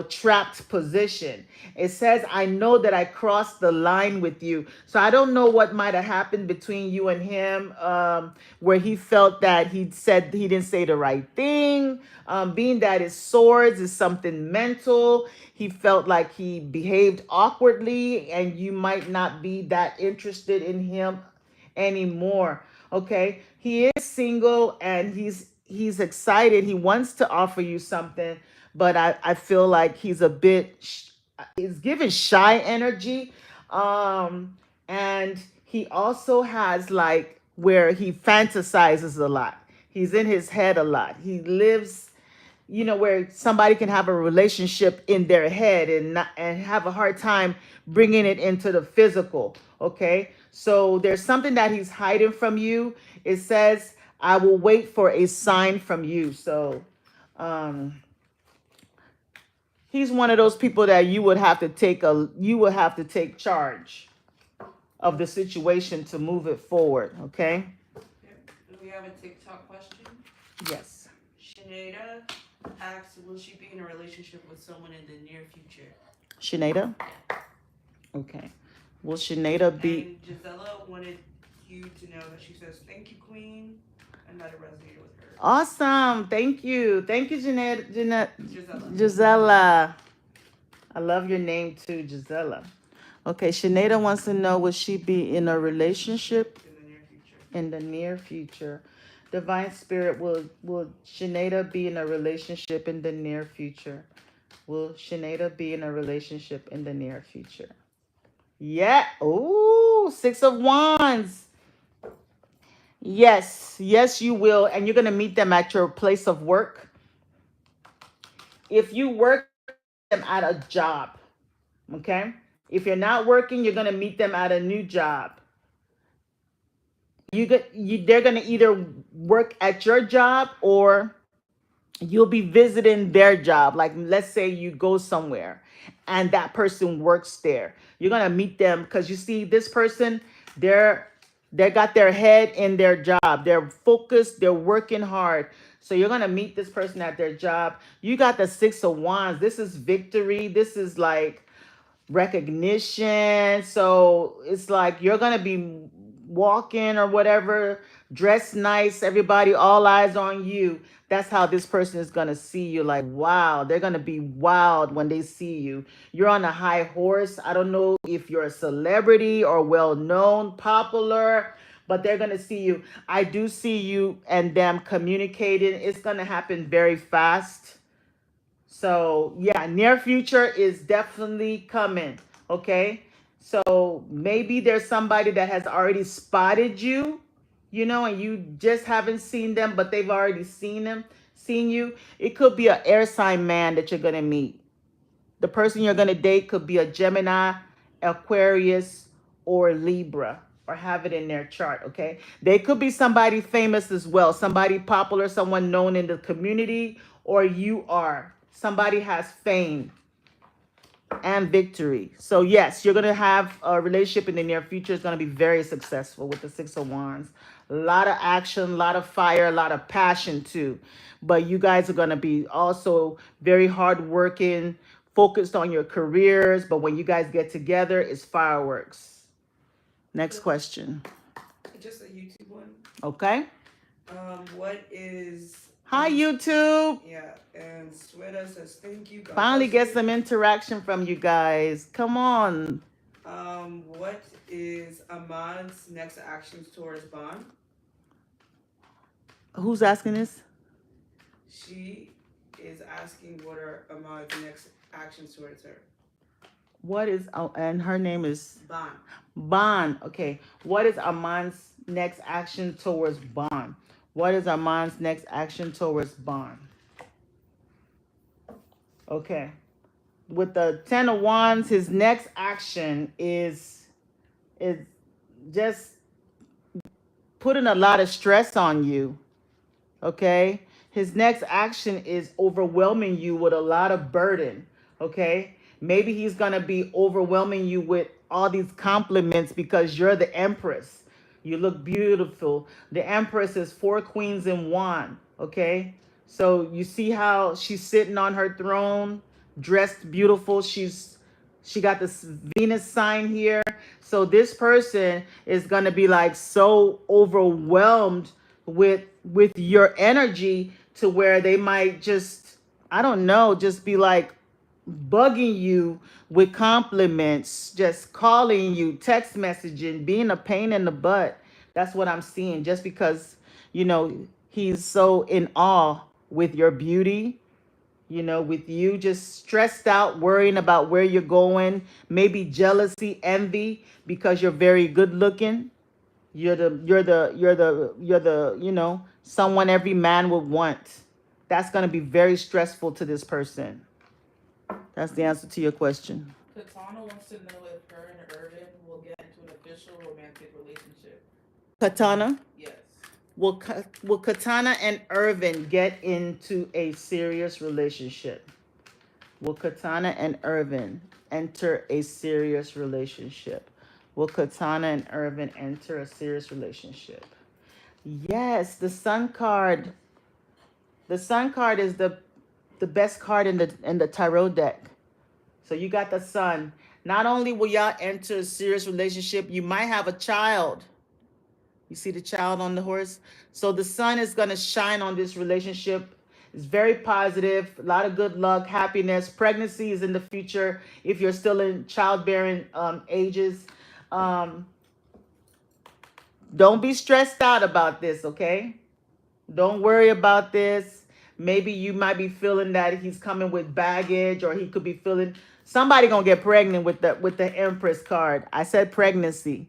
S1: trapped position. It says, I know that I crossed the line with you. So I don't know what might have happened between you and him, where he felt that he said he didn't say the right thing. Being that his swords is something mental, he felt like he behaved awkwardly, and you might not be that interested in him anymore. Okay, he is single and he's excited. He wants to offer you something, but I feel like he's a bit he's giving shy energy. And he also has like where he fantasizes a lot. He's in his head a lot. He lives, where somebody can have a relationship in their head and have a hard time bringing it into the physical. Okay, so there's something that he's hiding from you. It says, I will wait for a sign from you. So he's one of those people that you would have to take charge of the situation to move it forward. Okay.
S2: Yep. Do we have a TikTok question?
S1: Yes.
S2: Shanada asks, will she be in a relationship with someone in the near future?
S1: Shanada? Okay. Will Shanada be?
S2: And Gisela wanted you to know that she says, thank you, Queen, and that it resonated with her.
S1: Awesome. Thank you. Thank you,
S2: Gisela.
S1: Gisela. I love your name too, Gisela. Okay, Shanada wants to know, will she be in a relationship
S2: In the near future.
S1: in the near future? Divine Spirit, will Shanada be in a relationship in the near future? Will Shanada be in a relationship in the near future? Yeah. Ooh, 6 of Wands. Yes. Yes, you will. And you're going to meet them at your place of work. If you work them at a job, okay? If you're not working, you're going to meet them at a new job. They're going to either work at your job or you'll be visiting their job. Like, let's say you go somewhere and that person works there. You're going to meet them because you see this person, they got their head in their job. They're focused, they're working hard. So you're going to meet this person at their job. You got the 6 of Wands. This is victory. This is like recognition. So it's like you're going to be walking or whatever, dressed nice, everybody, all eyes on you. That's how this person is going to see you. Like, wow, they're going to be wild when they see you. You're on a high horse. I don't know if you're a celebrity or well-known, popular, but they're going to see you. I do see you and them communicating. It's going to happen very fast. So yeah, near future is definitely coming. Okay. So maybe there's somebody that has already spotted you, and you just haven't seen them, but they've already seen you. It could be an air sign man that you're going to meet. The person you're going to date could be a Gemini, Aquarius, or Libra, or have it in their chart. Okay. They could be somebody famous as well, somebody popular, someone known in the community, or you are. Somebody has fame and victory. So yes, you're going to have a relationship in the near future. It's going to be very successful with the 6 of Wands. A lot of action, a lot of fire, a lot of passion too. But you guys are going to be also very hardworking, focused on your careers. But when you guys get together, it's fireworks. Next question.
S2: Just a YouTube one.
S1: Okay.
S2: What is
S1: Hi, YouTube.
S2: Yeah, and Sweta says thank you. God
S1: Finally
S2: bless
S1: get
S2: you.
S1: some interaction from you guys. Come on.
S2: What is Amon's next actions towards Bond?
S1: Who's asking this?
S2: She is asking what are Amon's next actions towards her.
S1: What is, oh, and her name is
S2: Bond.
S1: Bond. Okay. What is Armand's next action towards Bond? What is Armand's next action towards Bond? Okay. With the 10 of Wands, his next action is just putting a lot of stress on you. Okay? His next action is overwhelming you with a lot of burden. Okay? Maybe he's going to be overwhelming you with all these compliments because you're the Empress. You look beautiful. The Empress is 4 queens in one. Okay? So you see how she's sitting on her throne, dressed beautiful. She got this Venus sign here. So this person is going to be like so overwhelmed with your energy to where they might just, I don't know, just be like bugging you with compliments, just calling you, text messaging, being a pain in the butt. That's what I'm seeing, just because, you know, he's so in awe with your beauty, you know, with you, just stressed out, worrying about where you're going, maybe jealousy, envy, because you're very good looking. You're the, you know, someone every man would want. That's going to be very stressful to this person. That's the answer to your question.
S3: Katana wants to know if her and Irvin will get into an official romantic relationship.
S1: Katana?
S3: Yes.
S1: Will Katana and Irvin get into a serious relationship? Will Katana and Irvin enter a serious relationship? Will Katana and Irvin enter a serious relationship? Yes, the Sun card. The Sun card is the best card in the tarot deck. So you got the Sun. Not only will y'all enter a serious relationship, you might have a child. You see the child on the horse? So the Sun is going to shine on this relationship. It's very positive, a lot of good luck, happiness. Pregnancy is in the future if you're still in childbearing ages. Don't be stressed out about this, okay? Don't worry about this. Maybe you might be feeling that he's coming with baggage, or he could be feeling somebody gonna get pregnant with the Empress card. I said pregnancy.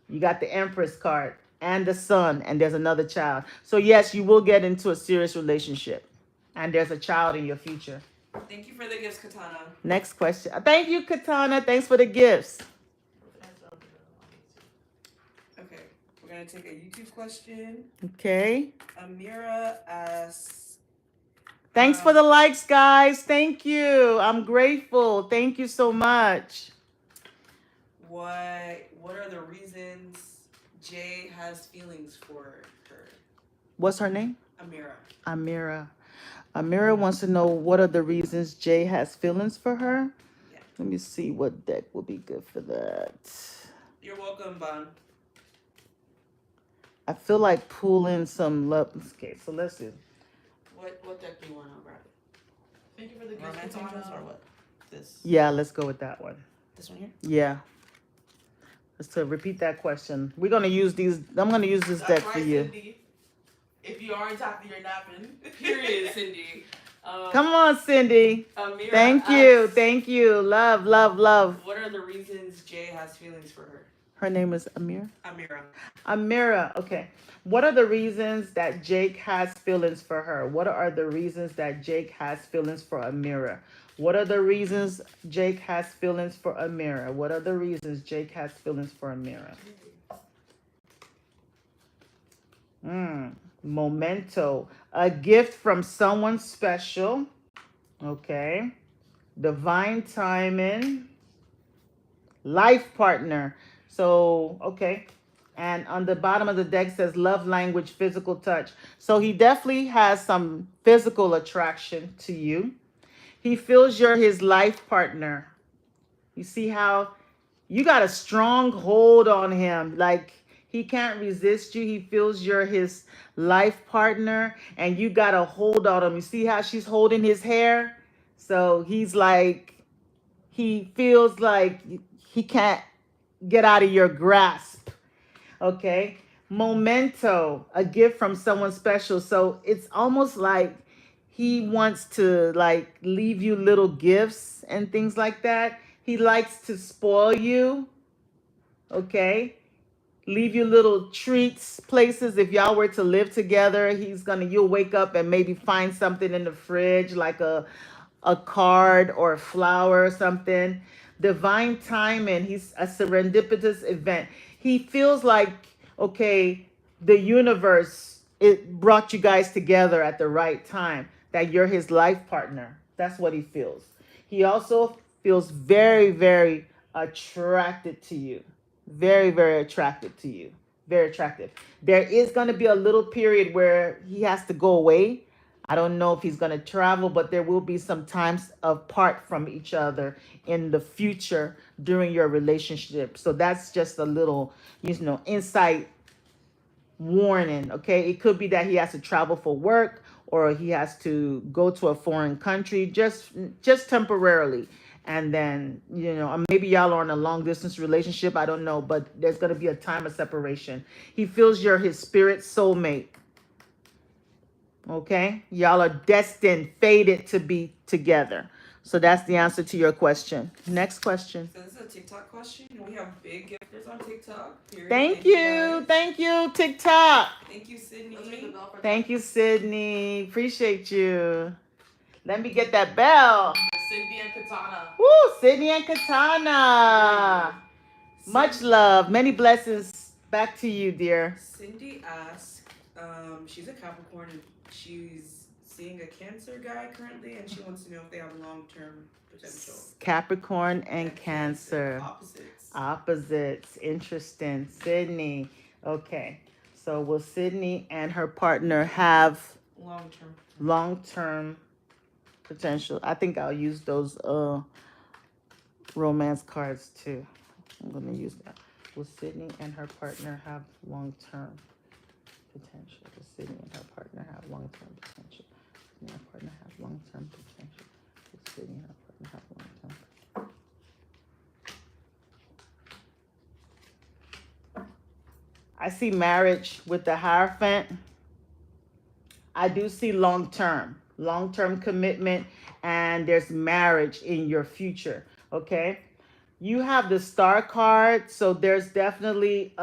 S1: You got the Empress card and the Sun, and there's another child. So yes, you will get into a serious relationship, and there's a child in your future.
S2: Thank you for the gifts, Katana.
S1: Next question. Thank you, Katana. Thanks for the gifts.
S2: Okay, we're gonna take a YouTube question.
S1: Okay.
S2: Amira asks,
S1: Thanks for the likes, guys. Thank you. I'm grateful. Thank you so much.
S2: what are the reasons Jay has feelings for her?
S1: What's her name?
S2: Amira.
S1: Amira. Amira wants to know what are the reasons Jay has feelings for her.
S2: Yeah.
S1: Let me see what deck will be good for that.
S2: You're welcome, Bon.
S1: I feel like pulling some love. Okay, so let's see.
S2: What deck do you want to grab?
S3: Thank you for the gift,
S2: Romantic
S3: Katana.
S2: Angels or what? This.
S1: Yeah, let's go with that one.
S2: This one here.
S1: Yeah. Let's repeat that question. We're gonna use these. I'm gonna use this deck
S3: That's
S1: for
S3: right,
S1: you.
S3: Cindy. If you aren't happy, you're napping. Period, Cindy.
S1: Come on, Cindy.
S2: Amira
S1: Thank you.
S2: asks,
S1: Thank you. Love, love, love.
S2: What are the reasons Jay has feelings for her?
S1: Her name is Amira.
S2: Amira.
S1: Amira. Okay. What are the reasons that Jake has feelings for her? What are the reasons that Jake has feelings for Amira? What are the reasons Jake has feelings for Amira? What are the reasons Jake has feelings for Amira? Memento. A gift from someone special. Okay. Divine timing. Life partner. So, okay. And on the bottom of the deck says love language, physical touch. So he definitely has some physical attraction to you. He feels you're his life partner. You see how you got a strong hold on him. Like he can't resist you. He feels you're his life partner and you got a hold on him. You see how she's holding his hair? So he's like, he feels like he can't get out of your grasp. Okay. Memento, a gift from someone special. So it's almost like he wants to like leave you little gifts and things like that. He likes to spoil you. Okay. Leave you little treats, places. If y'all were to live together, you'll wake up and maybe find something in the fridge, like a card or a flower or something. Divine timing. He's a serendipitous event. He feels like, okay, the universe, it brought you guys together at the right time, that you're his life partner. That's what he feels. He also feels very, very attracted to you. Very, very attracted to you. Very attractive. There is going to be a little period where he has to go away. I don't know if he's going to travel, but there will be some times apart from each other in the future during your relationship. So that's just a little, insight warning. Okay. It could be that he has to travel for work or he has to go to a foreign country just temporarily. And then, maybe y'all are in a long distance relationship. I don't know, but there's going to be a time of separation. He feels you're his spirit soulmate. Okay. Y'all are destined, fated to be together. So that's the answer to your question. Next question.
S2: So this is a TikTok question. We have big gifters on TikTok. Period.
S1: Thank you.
S2: Guys.
S1: Thank you, TikTok.
S2: Thank you, Sydney.
S3: Let's ring the bell for
S1: Thank you, Sydney. Appreciate you. Let me get that bell.
S3: Cindy and Katana.
S1: Woo, Sydney and Katana. Much love. Many blessings back to you, dear.
S2: Cindy asked, she's a Capricorn and she's seeing a Cancer guy currently, and she wants to know if they have long-term potential.
S1: Capricorn and Cancer.
S2: Opposites.
S1: Opposites. Interesting. Sydney. Okay. So will Sydney and her partner have
S2: Long-term.
S1: long-term potential? I think I'll use those romance cards too. I'm gonna use that. Will Sydney and her partner have long-term potential? Will Sydney and her partner have long-term potential? Sydney and her partner have long-term potential. Will Sydney and her partner have long-term? I see marriage with the Hierophant. I do see long-term commitment, and there's marriage in your future. Okay. You have the Star card, so there's definitely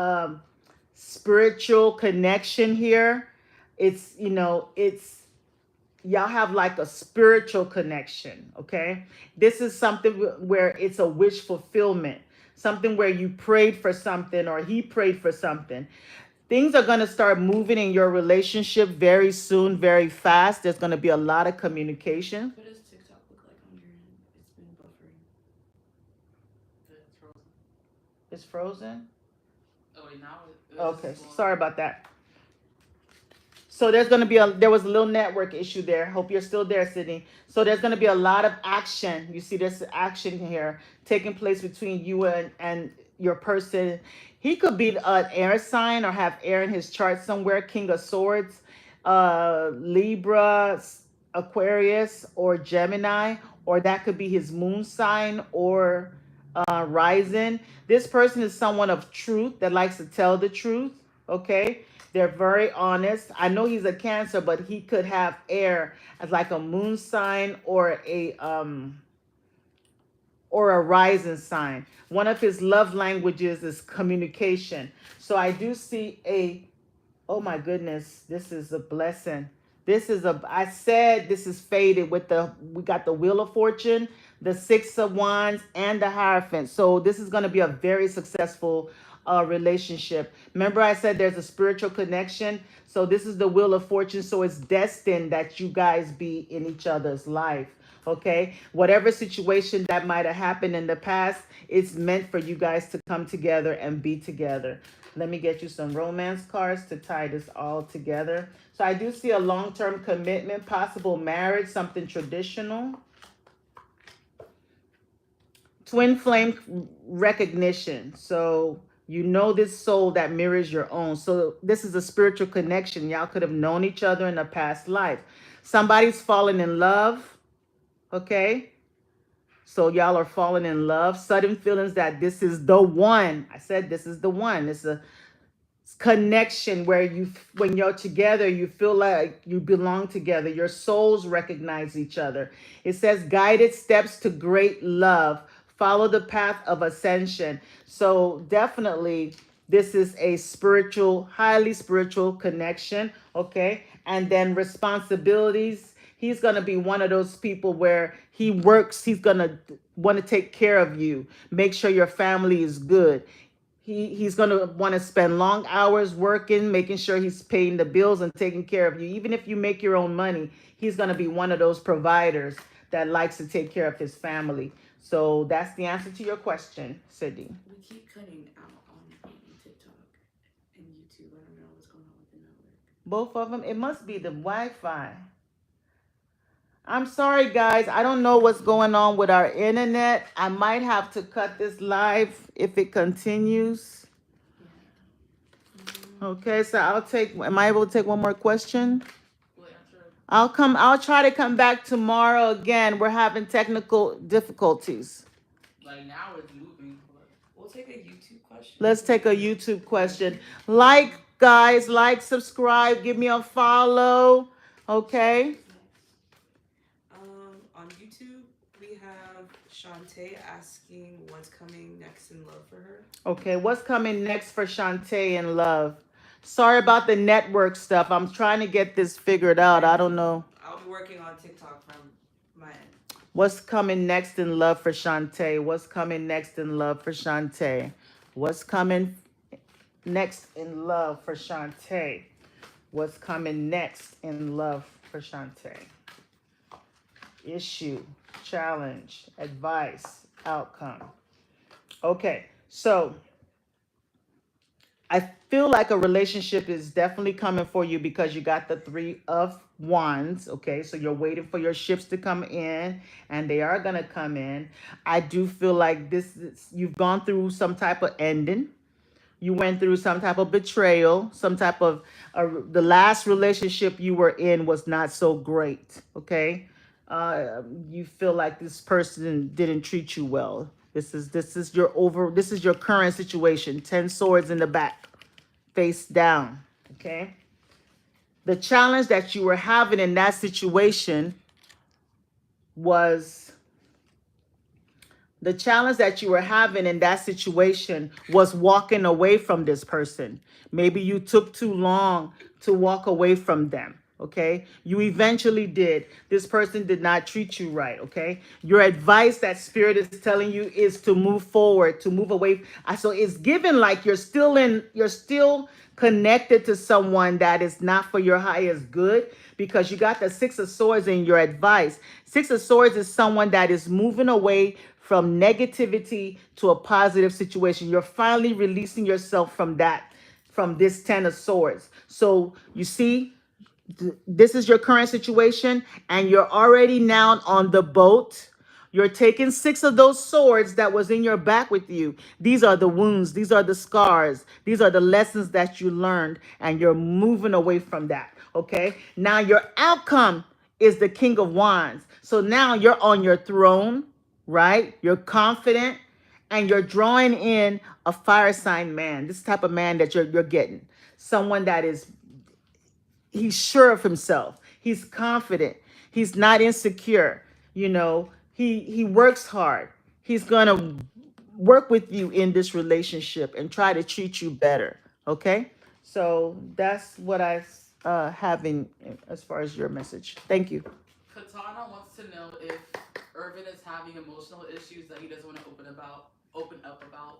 S1: spiritual connection here. It's y'all have like a spiritual connection. Okay. This is something where it's a wish fulfillment, something where you prayed for something or he prayed for something. Things are going to start moving in your relationship very soon, very fast. There's going to be a lot of communication.
S2: What does TikTok look like on your end? It's been buffering.
S3: It's frozen.
S1: It's frozen?
S3: Oh, wait, now
S1: Okay, sorry about that. So there was a little network issue there. Hope you're still there, Sydney. So there's going to be a lot of action. You see there's action here taking place between you and your person. He could be an air sign or have air in his chart somewhere. King of Swords, Libra, Aquarius, or Gemini, or that could be his moon sign or rising. This person is someone of truth that likes to tell the truth. Okay. They're very honest. I know he's a Cancer, but he could have air as like a moon sign or a rising sign. One of his love languages is communication. So I do see oh my goodness, this is a blessing. I said this is faded we got the Wheel of Fortune, the Six of Wands, and the Hierophant. So this is going to be a very successful relationship. Remember I said there's a spiritual connection. So this is the Wheel of Fortune. So it's destined that you guys be in each other's life. Okay. Whatever situation that might have happened in the past, it's meant for you guys to come together and be together. Let me get you some romance cards to tie this all together. So I do see a long-term commitment, possible marriage, something traditional. Twin flame recognition. So you know this soul that mirrors your own. So this is a spiritual connection. Y'all could have known each other in a past life. Somebody's fallen in love. Okay. So y'all are falling in love. Sudden feelings that this is the one. I said this is the one. It's a connection where when you're together, you feel like you belong together. Your souls recognize each other. It says guided steps to great love. Follow the path of ascension. So definitely this is a spiritual, highly spiritual connection. Okay. And then responsibilities. He's going to be one of those people where he works. He's going to want to take care of you. Make sure your family is good. He's going to want to spend long hours working, making sure he's paying the bills and taking care of you. Even if you make your own money, he's going to be one of those providers that likes to take care of his family. So that's the answer to your question, Sydney.
S2: We keep cutting out on TikTok and YouTube. I don't know what's going on with the network.
S1: Both of them? It must be the Wi-Fi. I'm sorry, guys. I don't know what's going on with our internet. I might have to cut this live if it continues. Okay, so am I able to take one more question? I'll try to come back tomorrow again. We're having technical difficulties.
S3: Like now it's moving.
S2: We'll take a YouTube question.
S1: Let's take a YouTube question. Guys, subscribe, give me a follow. Okay.
S2: On YouTube, we have Shantae asking what's coming next in love for her.
S1: Okay, what's coming next for Shantae in love? Sorry about the network stuff. I'm trying to get this figured out. I don't know.
S2: I'll be working on TikTok from my end.
S1: What's coming next in love for Shantae? What's coming next in love for Shantae? What's coming next in love for Shantae? What's coming next in love for Shantae? Issue, challenge, advice, outcome. Okay, so I feel like a relationship is definitely coming for you because you got the 3 of Wands. Okay, so you're waiting for your ships to come in, and they are going to come in. I do feel like you've gone through some type of ending. You went through some type of betrayal, some type of the last relationship you were in was not so great. Okay, you feel like this person didn't treat you well. This is your current situation. 10 swords in the back, face down. Okay. The challenge that you were having in that situation was walking away from this person. Maybe you took too long to walk away from them. Okay, you eventually did. This person did not treat you right. Okay, your advice that spirit is telling you is to move forward, to move away. So it's given like you're still connected to someone that is not for your highest good, because you got the 6 of Swords in your advice. 6 of Swords is someone that is moving away from negativity to a positive situation. You're finally releasing yourself from this 10 of Swords. So you see, this is your current situation, and you're already now on the boat. You're taking 6 of those swords that was in your back with you. These are the wounds. These are the scars. These are the lessons that you learned, and you're moving away from that. Okay. Now your outcome is the King of Wands. So now you're on your throne, right? You're confident, and you're drawing in a fire sign man. This type of man that you're getting. Someone that he's sure of himself. He's confident. He's not insecure. You know, he works hard. He's going to work with you in this relationship and try to treat you better. Okay? So that's what I have as far as your message. Thank you.
S3: Katana wants to know if Irvin is having emotional issues that he doesn't want to open up about.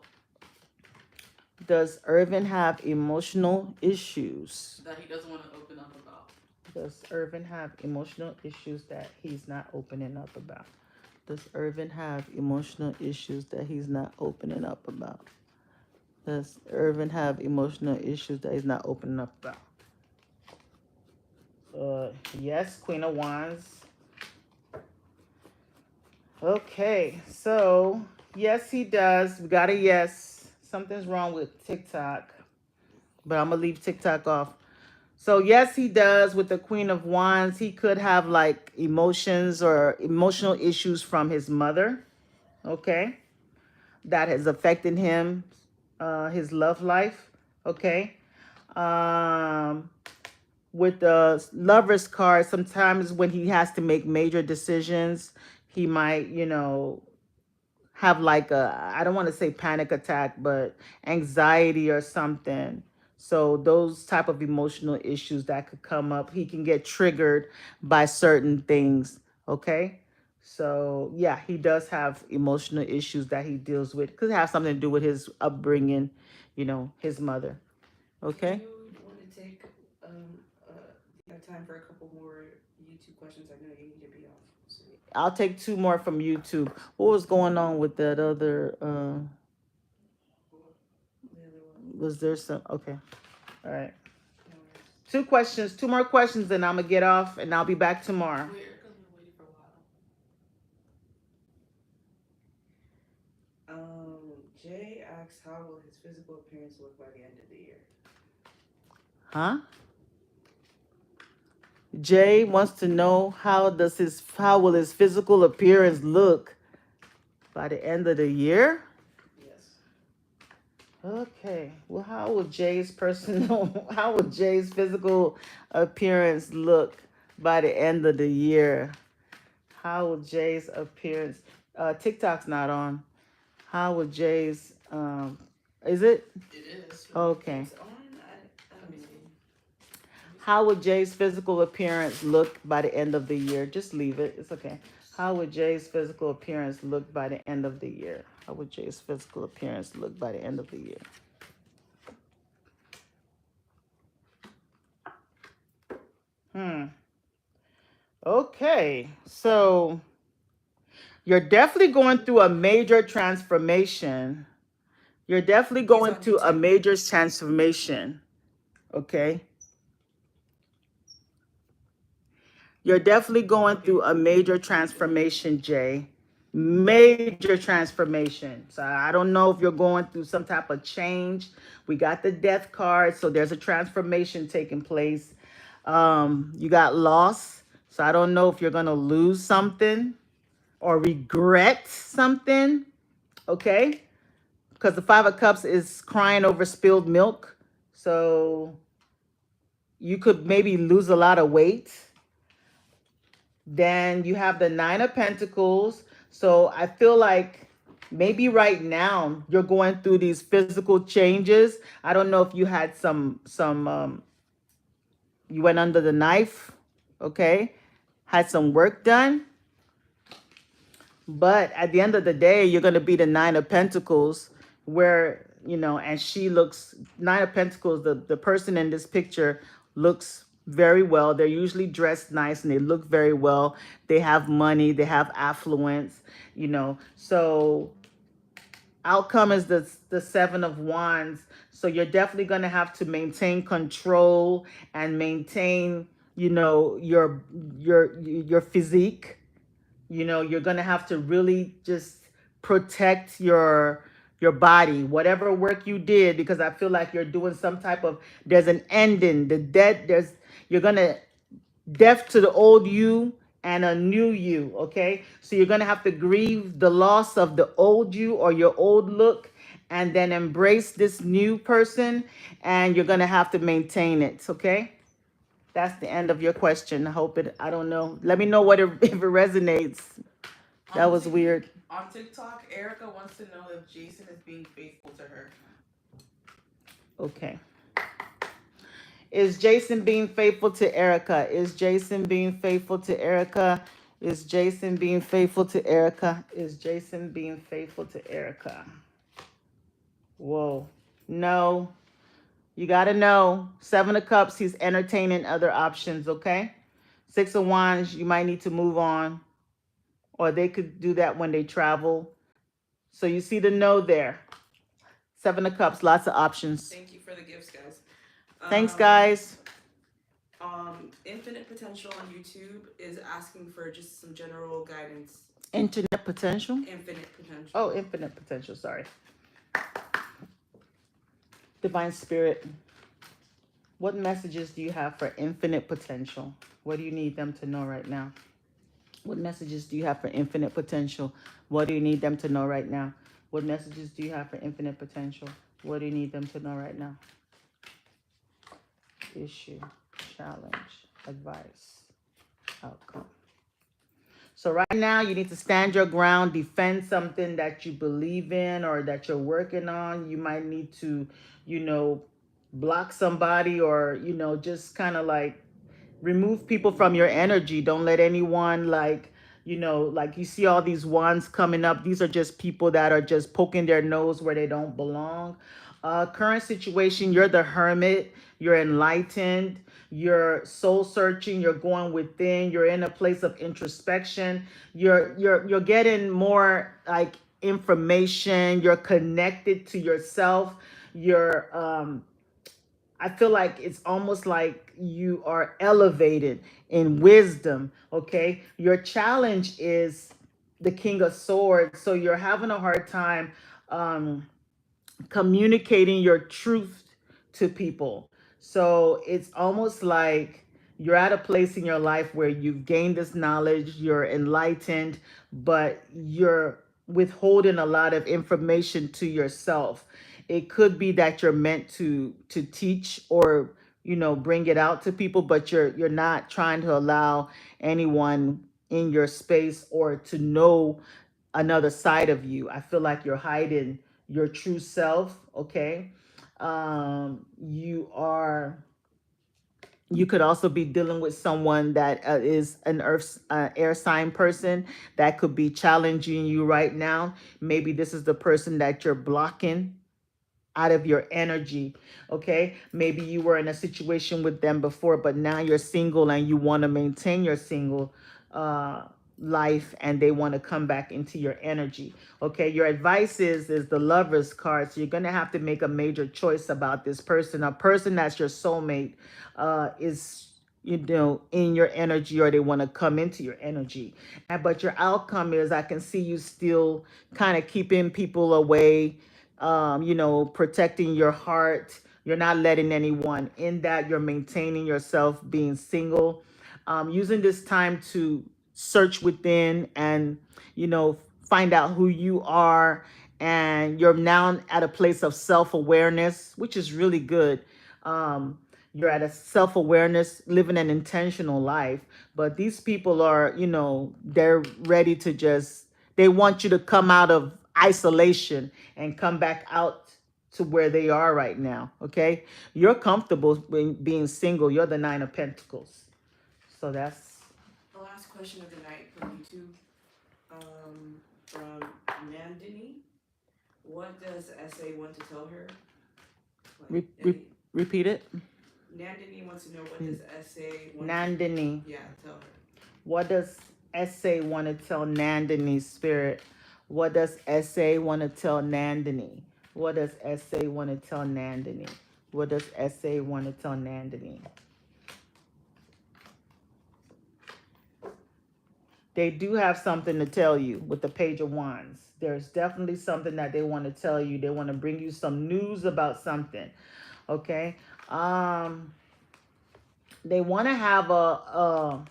S1: Does Irvin have emotional issues
S3: that he doesn't want to open up about?
S1: Does Irvin have emotional issues that he's not opening up about? Does Irvin have emotional issues that he's not opening up about? Does Irvin have emotional issues that he's not opening up about? Yes, Queen of Wands. Okay, so yes, he does. We got a yes. Something's wrong with TikTok, but I'm gonna leave TikTok off. So yes, he does with the Queen of Wands. He could have like emotions or emotional issues from his mother. Okay, that has affected him, his love life. Okay, um, with the Lovers card, sometimes when he has to make major decisions, he might, have like a, I don't want to say panic attack, but anxiety or something. So those type of emotional issues that could come up, he can get triggered by certain things. Okay. So yeah, he does have emotional issues that he deals with. Could have something to do with his upbringing, his mother. Okay.
S2: Do you want to take time for a couple more YouTube questions? I know you need to be off. So.
S1: I'll take two more from YouTube. What was going on with that other? Was there some? Okay, all right.
S2: No worries.
S1: Two more questions, and I'm gonna get off, and I'll be back tomorrow.
S3: Wait, Erica's been waiting for a while.
S2: Jay asks, how will his physical appearance look by the end of the year?
S1: Huh? Jay wants to know how will his physical appearance look by the end of the year?
S2: Yes.
S1: Okay. Well, how will Jay's physical appearance look by the end of the year? How will Jay's appearance? TikTok's not on. How will Jay's is it?
S3: It is.
S1: Okay.
S2: It's on.
S3: Let me see.
S1: How would Jay's physical appearance look by the end of the year? Just leave it. It's okay. How would Jay's physical appearance look by the end of the year? How would Jay's physical appearance look by the end of the year? Okay. So you're definitely going through a major transformation. You're definitely going through a major transformation. Okay. You're definitely going through a major transformation, Jay. Major transformation. So I don't know if you're going through some type of change. We got the death card, so there's a transformation taking place. You got loss. So I don't know if you're going to lose something or regret something. Okay? Because the Five of Cups is crying over spilled milk. So you could maybe lose a lot of weight. Then you have the Nine of Pentacles. So I feel like maybe right now you're going through these physical changes. I don't know if you had some you went under the knife, okay? Had some work done. But at the end of the day, you're going to be the Nine of Pentacles where, and she looks, Nine of Pentacles, the person in this picture looks very well. They're usually dressed nice and they look very well. They have money, they have affluence, So outcome is the Seven of Wands. So you're definitely going to have to maintain control and maintain, your physique. You're going to have to really just protect your body, whatever work you did, because I feel like you're doing some type of, there's an ending, you're going to death to the old you and a new you. Okay. So you're going to have to grieve the loss of the old you or your old look and then embrace this new person, and you're going to have to maintain it. Okay. That's the end of your question. I don't know. Let me know if it resonates. That was weird.
S3: On TikTok, Erica wants to know if Jason is being faithful to her.
S1: Okay. Is Jason being faithful to Erica? Is Jason being faithful to Erica? Is Jason being faithful to Erica? Is Jason being faithful to Erica? Whoa. No. You got to know. Seven of Cups, he's entertaining other options, okay? Six of Wands, you might need to move on. Or they could do that when they travel. So you see the no there. Seven of Cups, lots of options.
S2: Thank you for the gifts, guys.
S1: Thanks, guys.
S2: Infinite Potential on YouTube is asking for just some general guidance.
S1: Internet potential?
S2: Infinite Potential.
S1: Oh, infinite potential, sorry. Divine Spirit, what messages do you have for infinite potential? What do you need them to know right now? What messages do you have for infinite potential? What do you need them to know right now? What messages do you have for infinite potential? What do you need them to know right now? Issue, challenge, advice, outcome. So right now you need to stand your ground, defend something that you believe in or that you're working on. You might need to, block somebody or, just kind of like remove people from your energy. Don't let anyone like you see all these wands coming up. These are just people that are just poking their nose where they don't belong. Current situation, you're the hermit. You're enlightened. You're soul searching. You're going within. You're in a place of introspection. You're getting more like information. You're connected to yourself. I feel like it's almost like you are elevated in wisdom, okay? Your challenge is the King of Swords, so you're having a hard time communicating your truth to people. So it's almost like you're at a place in your life where you've gained this knowledge, you're enlightened, but you're withholding a lot of information to yourself. It could be that you're meant to teach or bring it out to people, but you're not trying to allow anyone in your space or to know another side of you. I feel like you're hiding your true self, okay? You could also be dealing with someone that is an earth air sign person that could be challenging you right now. Maybe this is the person that you're blocking out of your energy, okay? Maybe you were in a situation with them before, but now you're single and you want to maintain your single life and they want to come back into your energy, okay? Your advice is the Lover's card. So you're going to have to make a major choice about this person. A person that's your soulmate is in your energy, or they want to come into your energy. But your outcome is, I can see you still kind of keeping people away, protecting your heart. You're not letting anyone in that. You're maintaining yourself, being single, using this time to search within and, find out who you are. And you're now at a place of self-awareness, which is really good. You're at a self-awareness, living an intentional life. But these people are, they're ready to they want you to come out of isolation and come back out to where they are right now, okay? You're comfortable being single. You're the Nine of Pentacles. So that's...
S2: The last question of the night from YouTube, from Nandini. What does SA want to tell her?
S1: Repeat it.
S2: Nandini wants to know, what does SA want
S1: Nandini.
S2: tell her.
S1: What does SA want to tell Nandini, Spirit? What does SA want to tell Nandini? What does SA want to tell Nandini? What does SA want to tell Nandini? They do have something to tell you with the Page of Wands. There's definitely something that they want to tell you. They want to bring you some news about something, okay? They want to have a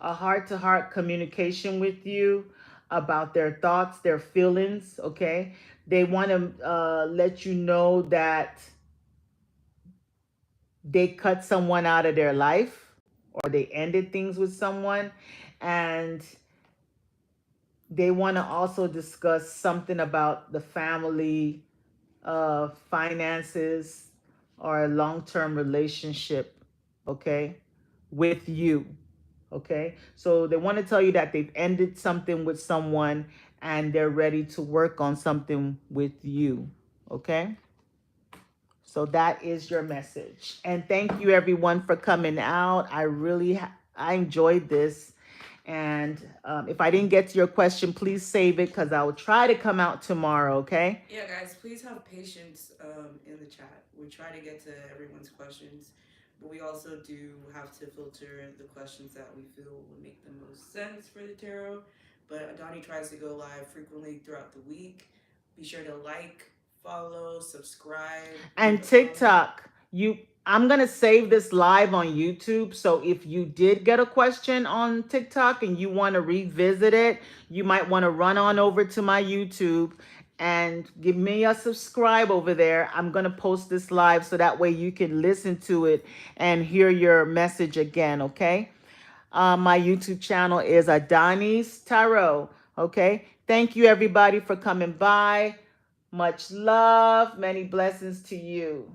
S1: heart-to-heart communication with you about their thoughts, their feelings, okay? They want to let you know that they cut someone out of their life or they ended things with someone, and they want to also discuss something about the family, finances, or a long-term relationship, okay, with you, okay? So they want to tell you that they've ended something with someone and they're ready to work on something with you, okay? So that is your message. And thank you everyone for coming out. I really I enjoyed this. And if I didn't get to your question, please save it because I will try to come out tomorrow, okay?
S2: Yeah, guys, please have patience in the chat. We try to get to everyone's questions, but we also do have to filter the questions that we feel will make the most sense for the tarot. But Adani tries to go live frequently throughout the week. Be sure to like, follow, subscribe,
S1: And
S2: leave a comment.
S1: TikTok, I'm gonna save this live on YouTube. So if you did get a question on TikTok and you want to revisit it, you might want to run on over to my YouTube and give me a subscribe over there. I'm gonna post this live so that way you can listen to it and hear your message again, okay? My YouTube channel is Adani's Tarot, okay? Thank you everybody for coming by. Much love, many blessings to you.